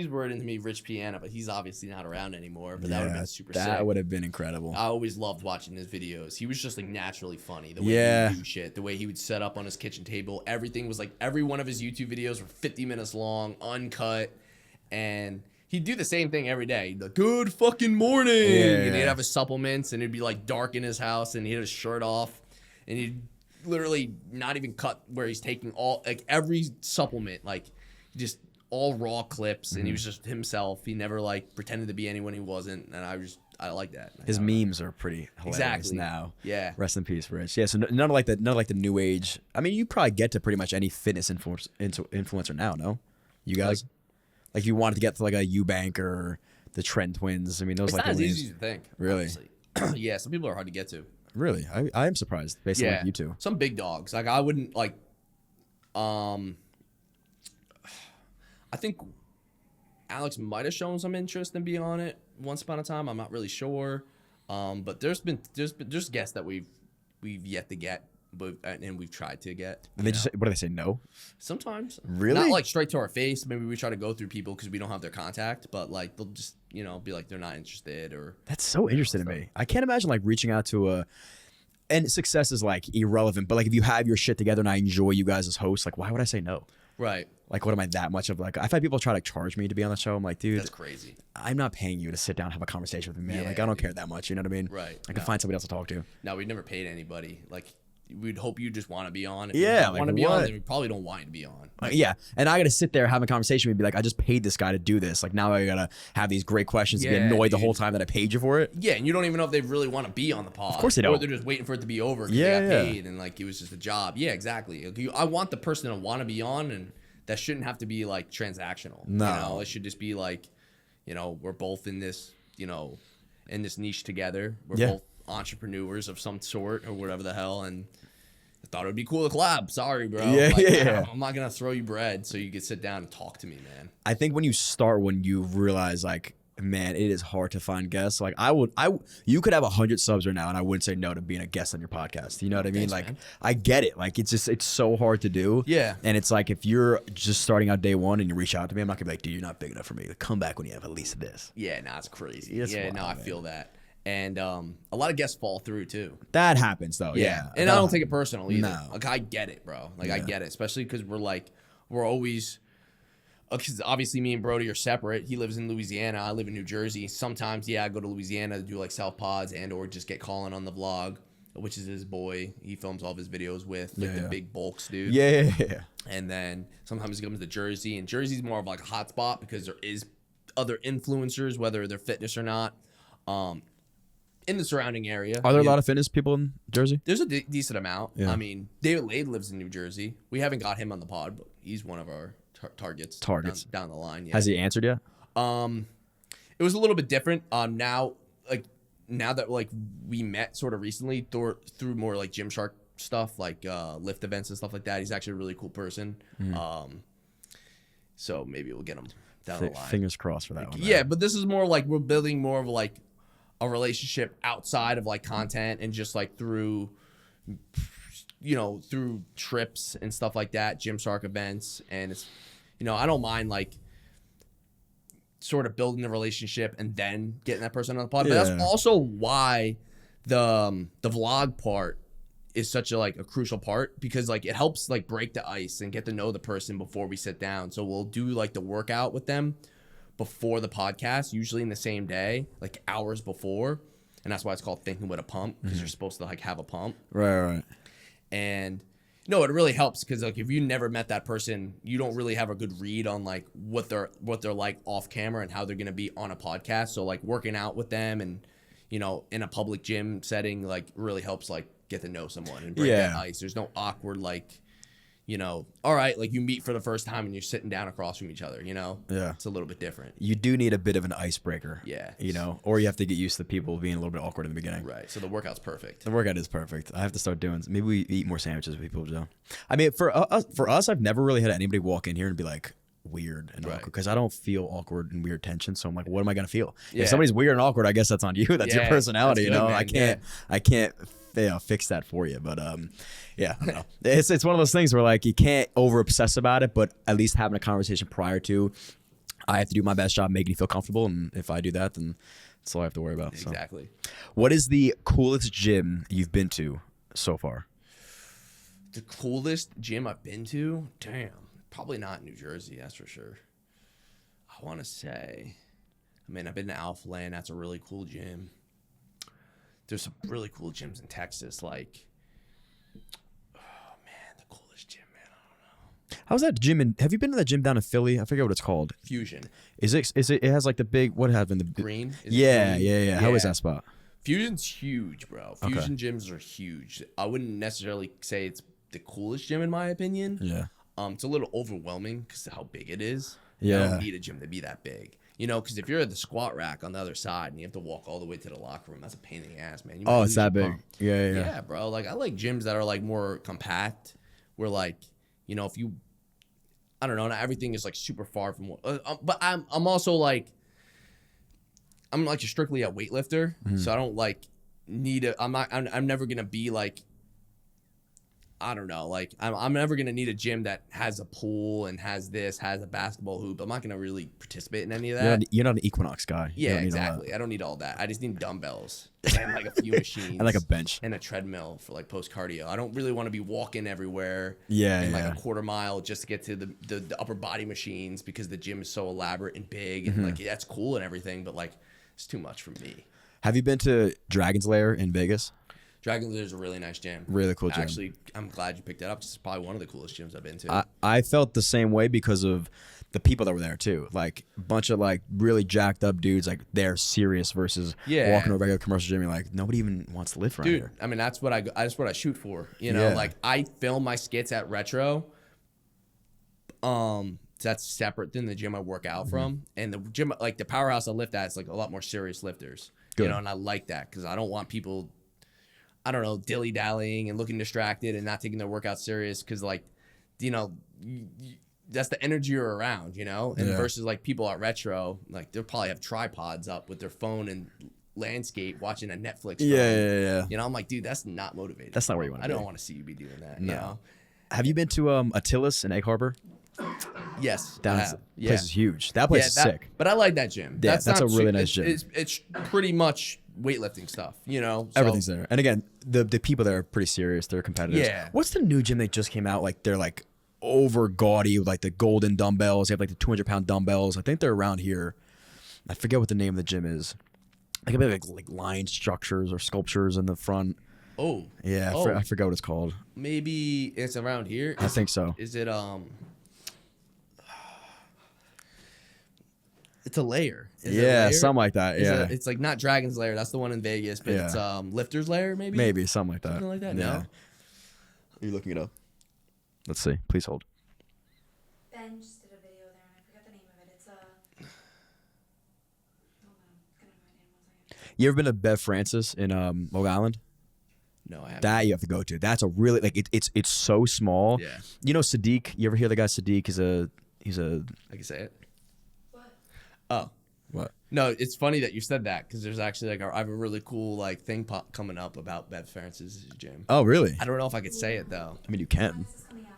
wording to me Rich Piana, but he's obviously not around anymore. But that would have been super sick. That would have been incredible. I always loved watching his videos. He was just like naturally funny. The way he would do shit, the way he would set up on his kitchen table. Everything was like every one of his YouTube videos were 50 minutes long, uncut, and he'd do the same thing every day. He'd be like, good fucking morning. And he'd have his supplements, and it'd be like dark in his house, and he had his shirt off, and he'd literally not even cut where he's taking all, like every supplement, like just all raw clips, and he was just himself. He never like pretended to be anyone he wasn't, and I like that. His memes are pretty hilarious now. Yeah. Rest in peace, Rich. Yeah, so none of like the new age. I mean, you probably get to pretty much any fitness influencer now, no? You guys? Like if you wanted to get to like a Eubank or the Trent Twins, I mean those it's like not as names. easy as you think. Really? Yeah, some people are hard to get to. Really? I am surprised based on like you two. Some big dogs. Like I wouldn't like I think Alex might have shown some interest in being on it once upon a time. I'm not really sure. But there's guests that we've yet to get, but and we've tried to get. And they just what do they say? No. Sometimes. Really? Not like straight to our face. Maybe we try to go through people because we don't have their contact, but like they'll just be like they're not interested or. That's so interesting to me. I can't imagine like reaching out to and success is like irrelevant, but like if you have your shit together and I enjoy you guys as hosts, like why would I say no? Right. Like what am I that much of like? I've had people try to charge me to be on the show. I'm like, dude, That's crazy. I'm not paying you to sit down and have a conversation with me, man. Yeah, like I don't care that much. You know what I mean? Right. I can find somebody else to talk to. No, we never paid anybody. Like we'd hope you just want to be on. If Yeah, you don't like want to be what? on, then we probably don't want you to be on. Yeah, and I got to sit there have a conversation and be like, I just paid this guy to do this. Like now I got to have these great questions to be Yeah, annoyed the dude. whole time that I paid you for it. Yeah, and you don't even know if they really want to be on the pod. Of course they Or don't. they're just waiting for it to be over because Yeah, they got yeah. paid and like it was just a job. Yeah, exactly. Like, I want the person to want to be on, and that shouldn't have to be like transactional. No. It should just be like, we're both in this, in this niche together. We're Yeah. both entrepreneurs of some sort or whatever the hell, and I thought it would be cool to collab. Sorry, bro. Yeah, Like, yeah. I'm not gonna throw you bread so you could sit down and talk to me, man. I think when you realize like, man, it is hard to find guests. Like you could have 100 subs right now and I wouldn't say no to being a guest on your podcast. You know what I mean? Thanks, like man. I get it. Like it's so hard to do. Yeah. And it's like if you're just starting out day one and you reach out to me, I'm not gonna be like, dude, you're not big enough for me. Come back when you have at least this. Yeah, it's crazy. It's yeah, wild, I man. feel that. And a lot of guests fall through too. That happens though. Yeah. And I don't take it personal either. No. Like I get it, bro. Like I Yeah. get it, especially because we're always. Because obviously me and Brodie are separate. He lives in Louisiana. I live in New Jersey. Sometimes, I go to Louisiana to do like self pods and or just get Colin on the vlog, which is his boy. He films all of his videos with like the Yeah. big bulks, dude. Yeah. And then sometimes he comes to Jersey, and Jersey's more of like a hot spot because there is other influencers, whether they're fitness or not, in the surrounding area. Are there a lot of fitness people in Jersey? There's a decent amount. Yeah. I mean, David Lade lives in New Jersey. We haven't got him on the pod, but he's one of our targets. Down the line. Yeah. Has he answered yet? It was a little bit different. Now that like we met sort of recently through more like Gymshark stuff, like lift events and stuff like that. He's actually a really cool person. So maybe we'll get him down the line. Fingers crossed for that one. Yeah, but this is more like we're building more of like a relationship outside of like content and just like through through trips and stuff like that, Gymshark events, and it's I don't mind like sort of building the relationship and then getting that person on the pod. But Yeah. that's also why the vlog part is such a crucial part, because like it helps like break the ice and get to know the person before we sit down. So we'll do like the workout with them before the podcast, usually in the same day, like hours before. And that's why it's called Thinking with a Pump, because you're supposed to like have a pump. Right. And it really helps because like if you never met that person, you don't really have a good read on like what they're like off camera and how they're gonna be on a podcast. So like working out with them and in a public gym setting like really helps like get to know someone and break that ice. There's no awkward like all right, like you meet for the first time and you're sitting down across from each other. Yeah. It's a little bit different. You do need a bit of an icebreaker. Yeah. Or you have to get used to people being a little bit awkward in the beginning. Right. So the workout's perfect. The workout is perfect. I have to start doing. Maybe we eat more sandwiches with people, Joe. I mean, for us, I've never really had anybody walk in here and be like weird and awkward, because I don't feel awkward and weird tension. So I'm like, what am I gonna feel? Yeah. If somebody's weird and awkward, I guess that's on you. That's your Yeah, personality. that's good, man. I can't fix that for you. But yeah, I don't know. It's one of those things where like you can't over obsess about it, but at least having a conversation prior to. I have to do my best job making you feel comfortable, and if I do that, then that's all I have to worry about. So. Exactly. What is the coolest gym you've been to so far? The coolest gym I've been to? Damn. Probably not New Jersey, that's for sure. I want to say, I've been to Alpha Land. That's a really cool gym. There's some really cool gyms in Texas. Like, oh man, the coolest gym, man. I don't know. How's that gym? Have you been to that gym down in Philly? I forget what it's called. Fusion. Is it? It has like the big. What happened? The Green? Is it Yeah. green? How is that spot? Fusion's huge, bro. Fusion gyms are huge. I wouldn't necessarily say it's the coolest gym in my opinion. Yeah. It's a little overwhelming because of how big it is. Yeah. You don't need a gym to be that big. Because if you're at the squat rack on the other side and you have to walk all the way to the locker room, that's a pain in the ass, man. You might Oh, lose it's that your big. pump. Yeah. Yeah, bro. Like I like gyms that are like more compact, where like if you, I don't know, not everything is like super far from. But I'm also like, I'm like strictly a weightlifter, so I don't like need a. I'm never gonna be like. I don't know. Like I'm never gonna need a gym that has a pool and has a basketball hoop. I'm not gonna really participate in any of that. You're not an Equinox guy. You Yeah, don't need all that. exactly. I don't need all that. I just need dumbbells and like a few machines And like a bench. and a treadmill for like post cardio. I don't really want to be walking everywhere. Yeah, in like yeah. a quarter mile just to get to the upper body machines because the gym is so elaborate and big and like that's cool and everything, but like it's too much for me. Have you been to Dragon's Lair in Vegas? Dragon's Lair is a really nice gym. Really cool gym. Actually, I'm glad you picked that up. It's probably one of the coolest gyms I've been to. I felt the same way because of the people that were there too. Like a bunch of like really jacked up dudes, like they're serious versus walking to a regular commercial gym. You're like, nobody even wants to live around here. I mean, that's what that's what I shoot for. You know, like I film my skits at Retro. That's separate than the gym I work out from, and the gym, like the powerhouse I lift at, is like a lot more serious lifters. Good. You know, and I like that because I don't want people, I don't know, dilly dallying and looking distracted and not taking their workout serious because like, you know. That's the energy you're around, you know, and versus like people at Retro, like they'll probably have tripods up with their phone and landscape watching a Netflix. Yeah. You know, I'm like, dude, that's not motivated. That's not where you want to be. I don't want to see you be doing that. No. You know? Have you been to Attilas in Egg Harbor? Yes. That place is huge. That place is sick. But I like that gym. Yeah, that's a really nice gym. It's pretty much weightlifting stuff, you know. So, Everything's there. And again, the people there are pretty serious. They're competitive. Yeah. What's the new gym that just came out? Like they're like over gaudy with like the golden dumbbells. They have like the 200-pound dumbbells. I think they're around here. I forget what the name of the gym is. Like a bit of like line structures or sculptures in the front. Oh. Yeah, I forgot what it's called. Maybe it's around here. I think so. Is it It's a lair. Is it a lair? Something like that. Yeah. It's like not Dragon's Lair. That's the one in Vegas, but it's Lifter's Lair, maybe. Maybe something like that. Something like that. Yeah. No. Are you looking it up? Let's see. Please hold. Ben just did a video there, and I forgot the name of it. It's hold on, it's gonna find it in 1 second. You ever been to Bev Francis in Long Island? No, I haven't. That you have to go to. That's a really like it's so small. Yeah. You know Sadiq? You ever hear the guy Sadiq? He's a I can say it. What? Oh. what? No, it's funny that you said that because there's actually like I have a really cool like thing coming up about Bev Francis' gym. Oh really? I don't know if I could say it though. I mean you When can. is this coming out?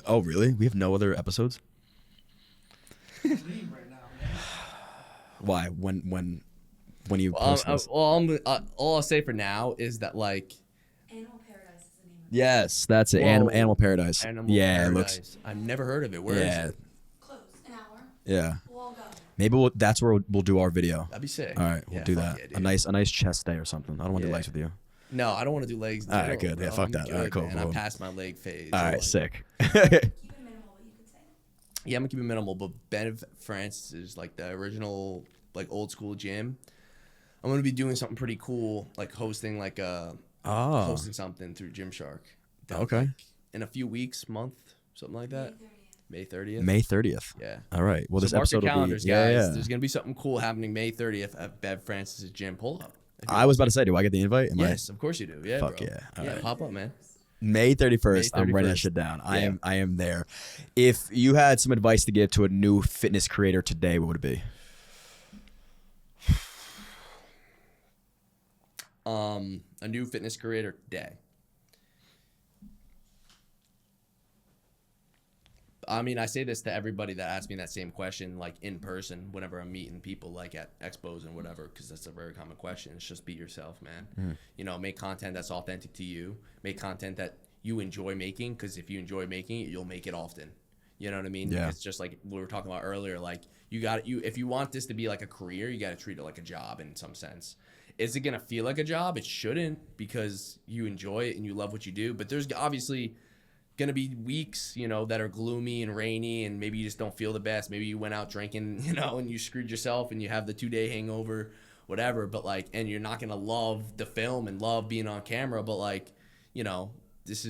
Oh really? We have no other episodes? Leave right now, man. Why? When you post this? All I'll say for now is that like Animal Paradise is the name of it. Yes, that's it. Whoa. Animal Paradise. Animal yeah, Paradise. it looks. I've never heard of it. Where is it? Close. An hour. Yeah. We'll all go. Maybe that's where we'll do our video. That'd be sick. All right, we'll Yeah, do fuck that. yeah, A dude. nice chest day or something. I don't want to do Yeah. legs with you. No, I don't want to do legs. All right, No, good. bro. Yeah, fuck I'm that. All right, good, cool, man. cool. I'm past my leg phase. All so, right, like, sick. Keep it minimal, but you could say it. Yeah, I'm gonna keep it minimal, but Bev Francis is like the original, like old school gym. I'm gonna be doing something pretty cool, like hosting something through Gymshark. Okay. Like, in a few weeks, month, something like that. May 30th. May 30th. Yeah. All right. Well, So this mark episode your calendars, will be. guys. Yeah. There's gonna be something cool happening May 30th at Bev Francis' gym. Pull up. I was about to say, do I get the invite? Yes, of course you do. Yeah, Fuck bro. yeah. All Yeah, right. pop up, man. May 31st. May I'm writing that 31st. shit down. Yeah. I am there. If you had some advice to give to a new fitness creator today, what would it be? A new fitness creator day. I mean, I say this to everybody that asks me that same question, like in person, whenever I'm meeting people, like at expos and whatever, because that's a very common question. It's just be yourself, man. You know, make content that's authentic to you. Make content that you enjoy making, because if you enjoy making it, you'll make it often. You know what I mean? Yeah. It's just like we were talking about earlier. Like if you want this to be like a career, you got to treat it like a job in some sense. Is it gonna feel like a job? It shouldn't, because you enjoy it and you love what you do. But there's obviously gonna be weeks, you know, that are gloomy and rainy, and maybe you just don't feel the best. Maybe you went out drinking, you know, and you screwed yourself, and you have the 2-day hangover, whatever. But like, and you're not gonna love the film and love being on camera. But like, you know, if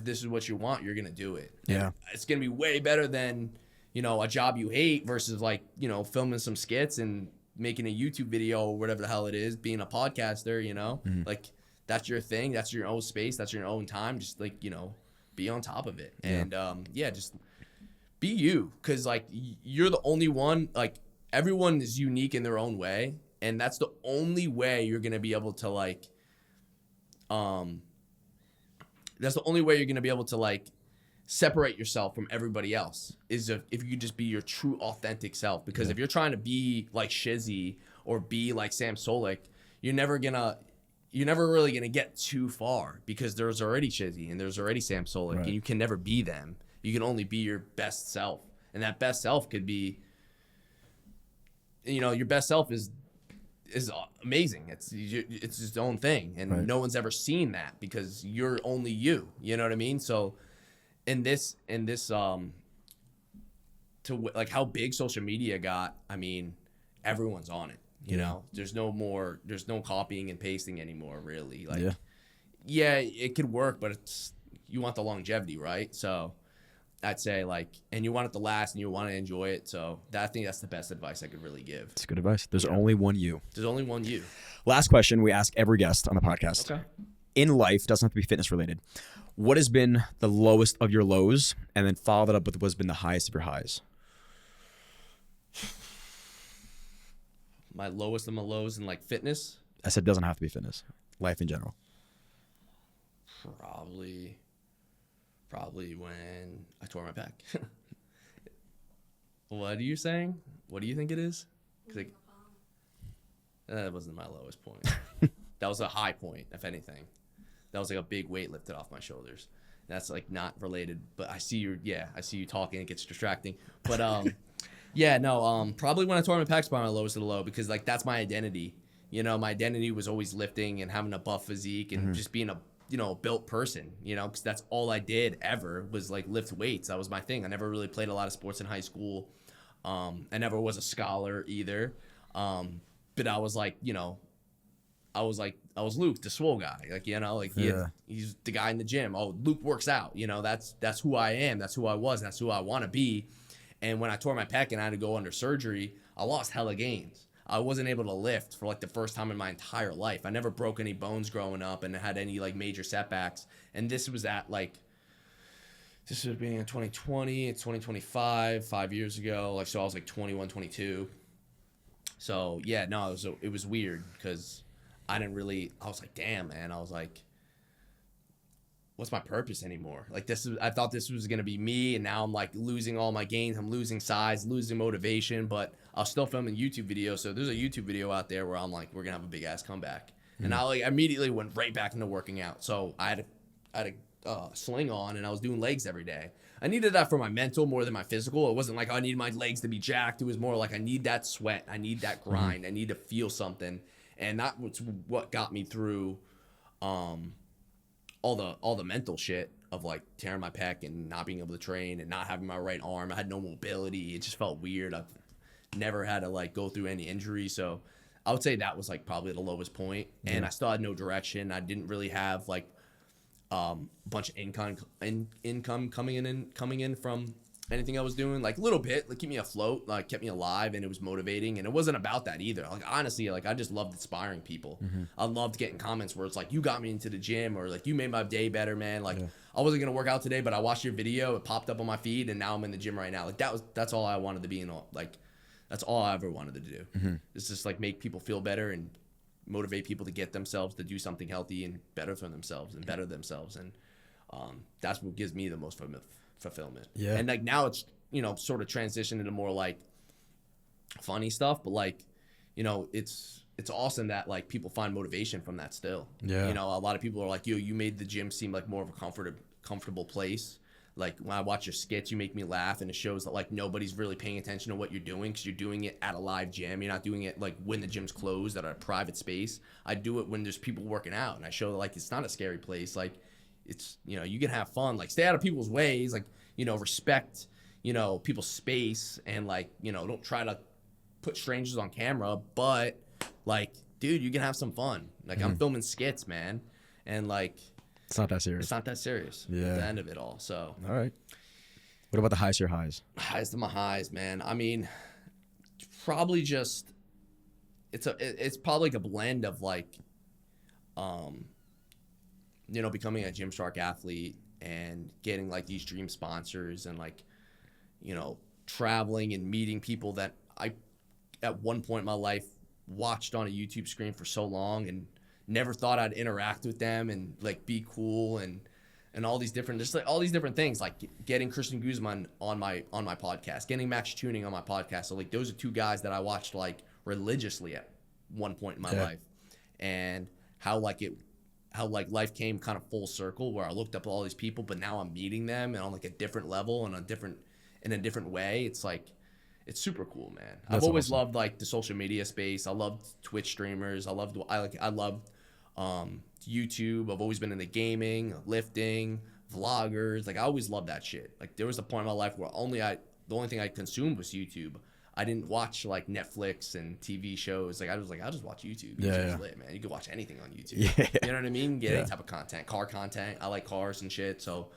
this is what you want, you're gonna do it. Yeah. And it's gonna be way better than, you know, a job you hate versus like, you know, filming some skits and making a YouTube video or whatever the hell it is, being a podcaster, you know, like that's your thing. That's your own space. That's your own time. Just like, you know, be on top of it. And, just be you, because like you're the only one. Like everyone is unique in their own way, and that's the only way you're gonna be able to like that's the only way you're gonna be able to like separate yourself from everybody else, is if you just be your true authentic self. Because if you're trying to be like Shizzy or be like Sam Solik, you're never really gonna get too far, because there's already Shizzy and there's already Sam Solik, and you can never be them. You can only be your best self, and that best self could be, your best self is amazing. It's its own thing, and no one's ever seen that, because you're only you. You know what I mean? So in this to like how big social media got, I mean, everyone's on it. You know, there's no copying and pasting anymore, really. Like, it could work, but you want the longevity, right? So I'd say like, and you want it to last, and you want to enjoy it. So I think that's the best advice I could really give. It's good advice. There's only one you. There's only one you. Last question we ask every guest on the podcast. Okay. In life, doesn't have to be fitness related. What has been the lowest of your lows, and then follow that up with what's been the highest of your highs? My lowest of my lows in like fitness? I said it doesn't have to be fitness. Life in general. Probably when I tore my back. What are you saying? What do you think it is? Like, that wasn't my lowest point. That was a high point, if anything. That was like a big weight lifted off my shoulders. That's like not related, but I see you talking, it gets distracting. But probably when I tore my pec, my lowest of the low, because like that's my identity. My identity was always lifting and having a buff physique and just being a built person, because that's all I did ever was like lift weights. That was my thing. I never really played a lot of sports in high school. I never was a scholar either. But I was like, I was Luke, the swole guy. Like, he's the guy in the gym. Oh, Luke works out. That's who I am. That's who I was. That's who I want to be. And when I tore my pec and I had to go under surgery, I lost hella gains. I wasn't able to lift for like the first time in my entire life. I never broke any bones growing up and had any like major setbacks. And this was this was being in 2020, it's 2025, 5 years ago. Like, so I was like 21, 22. So yeah, no, it was weird, because I was like, damn, man. I was like, what's my purpose anymore? Like I thought this was going to be me, and now I'm like losing all my gains. I'm losing size, losing motivation, but I'll still film a YouTube video. So there's a YouTube video out there where I'm like, we're going to have a big ass comeback. And I like immediately went right back into working out. So I had a sling on, and I was doing legs every day. I needed that for my mental more than my physical. It wasn't like I needed my legs to be jacked. It was more like I need that sweat. I need that grind. I need to feel something. And that was what got me through all the mental shit of like tearing my pec and not being able to train and not having my right arm. I had no mobility. It just felt weird. I've never had to like go through any injury. So I would say that was like probably the lowest point. And I still had no direction. I didn't really have like a bunch of income coming in from anything I was doing, like a little bit, like keep me afloat, like kept me alive, and it was motivating. And it wasn't about that either. Like honestly, like I just loved inspiring people. I loved getting comments where it's like, you got me into the gym, or like you made my day better, man. Like I wasn't gonna work out today, but I watched your video, it popped up on my feed, and now I'm in the gym right now. Like that's all I wanted to be in. Like that's all I ever wanted to do. It's just like make people feel better and motivate people to get themselves to do something healthy and better for themselves and better themselves. And that's what gives me the most fulfillment. Yeah. And like now it's, sort of transitioned into more like funny stuff, but like, it's awesome that like people find motivation from that still. Yeah. A lot of people are like, you made the gym seem like more of a comfortable place. Like when I watch your skits, you make me laugh, and it shows that like nobody's really paying attention to what you're doing, because you're doing it at a live gym. You're not doing it like when the gym's closed at a private space. I do it when there's people working out, and I show that like it's not a scary place. Like it's, you can have fun, like stay out of people's ways, like, respect, people's space, and like, don't try to put strangers on camera, but like, dude, you can have some fun. Like I'm filming skits, man. And like, it's not that serious. It's not that serious. Yeah. At the end of it all. So. All right. What about the highs of your highs? Highs of my highs, man. I mean, probably just, it's probably like a blend of like, becoming a Gymshark athlete and getting like these dream sponsors, and like, you know, traveling and meeting people that I, at one point in my life, watched on a YouTube screen for so long and never thought I'd interact with them and like be cool and all these different, just like all these different things, like getting Christian Guzman on my podcast, getting Max Tuning on my podcast. So like those are two guys that I watched like religiously at one point in my life, and how life came kind of full circle where I looked up all these people, but now I'm meeting them and on like a different level and in a different way. It's like, it's super cool, man. I've always loved like the social media space. I loved Twitch streamers. I loved YouTube. I've always been into gaming, lifting, vloggers. Like I always loved that shit. Like there was a point in my life where the only thing I consumed was YouTube. I didn't watch like Netflix and TV shows. Like I was like, I'll just watch YouTube. YouTube's lit, man. You can watch anything on YouTube. Yeah. You know what I mean? Get any type of content, car content. I like cars and shit. So,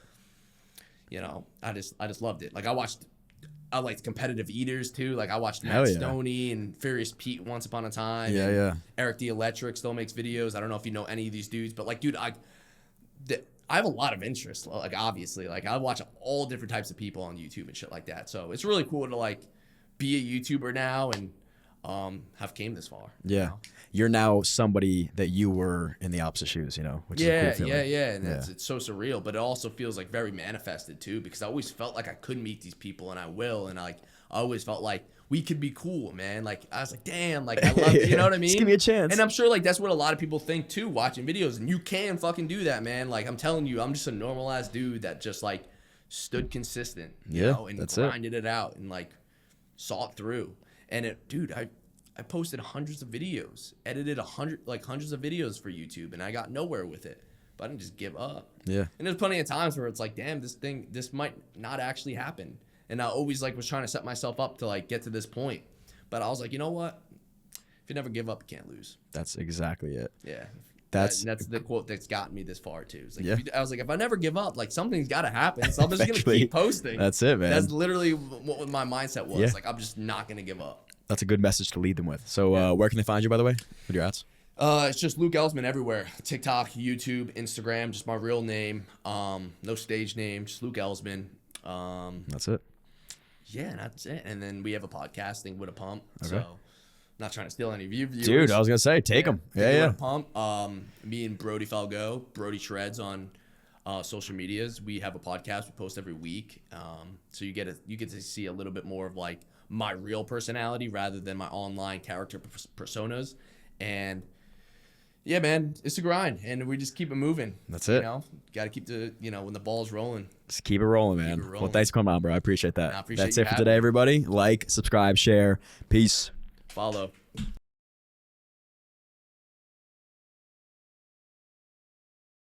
you know, I just loved it. Like I liked competitive eaters too. Like I watched Matt Stoney and Furious Pete once upon a time. Yeah. Eric the Electric still makes videos. I don't know if you know any of these dudes, but like, dude, I have a lot of interest. Like obviously, like I watch all different types of people on YouTube and shit like that. So it's really cool to like be a YouTuber now and have came this far. Yeah. You know? You're now somebody that you were in the opposite shoes, you know, which is a cool feeling. Yeah. And it's so surreal, but it also feels like very manifested too, because I always felt like I could meet these people and I will. And I always felt like we could be cool, man. Like I was like, damn, like I love, you know what I mean? Just give me a chance. And I'm sure like that's what a lot of people think too, watching videos, and you can fucking do that, man. Like I'm telling you, I'm just a normal ass dude that just like stood consistent, you know, and grinded it out and like saw it through. And dude, I posted hundreds of videos, edited hundreds of videos for YouTube, and I got nowhere with it. But I didn't just give up. Yeah. And there's plenty of times where it's like, damn, this might not actually happen. And I always like was trying to set myself up to like get to this point. But I was like, you know what? If you never give up, you can't lose. That's exactly it. Yeah. That's the quote that's gotten me this far too. It's like, I was like, if I never give up, like something's got to happen. So I'm just gonna keep posting. That's it, man. That's literally what my mindset was. Yeah. Like I'm just not gonna give up. That's a good message to lead them with. So where can they find you, by the way? What are your ads? It's just Luke Elsman everywhere. TikTok, YouTube, Instagram, just my real name. No stage name, just Luke Elsman. That's it. Yeah, that's it. And then we have a podcast thing with a pump. Okay. So not trying to steal any of you viewers. Dude, I was gonna say, take them. Yeah. With a pump. Me and Brodie Falgo, Brodie Shreds on social medias. We have a podcast we post every week. So you get to see a little bit more of like my real personality rather than my online character personas. And yeah, man, it's a grind, and we just keep it moving. That's it. You know, got to keep when the ball's rolling. Just keep it rolling, man. Well, thanks for coming on, bro. I appreciate that. I appreciate That's it for today, everybody. Like, subscribe, share. Peace. Follow.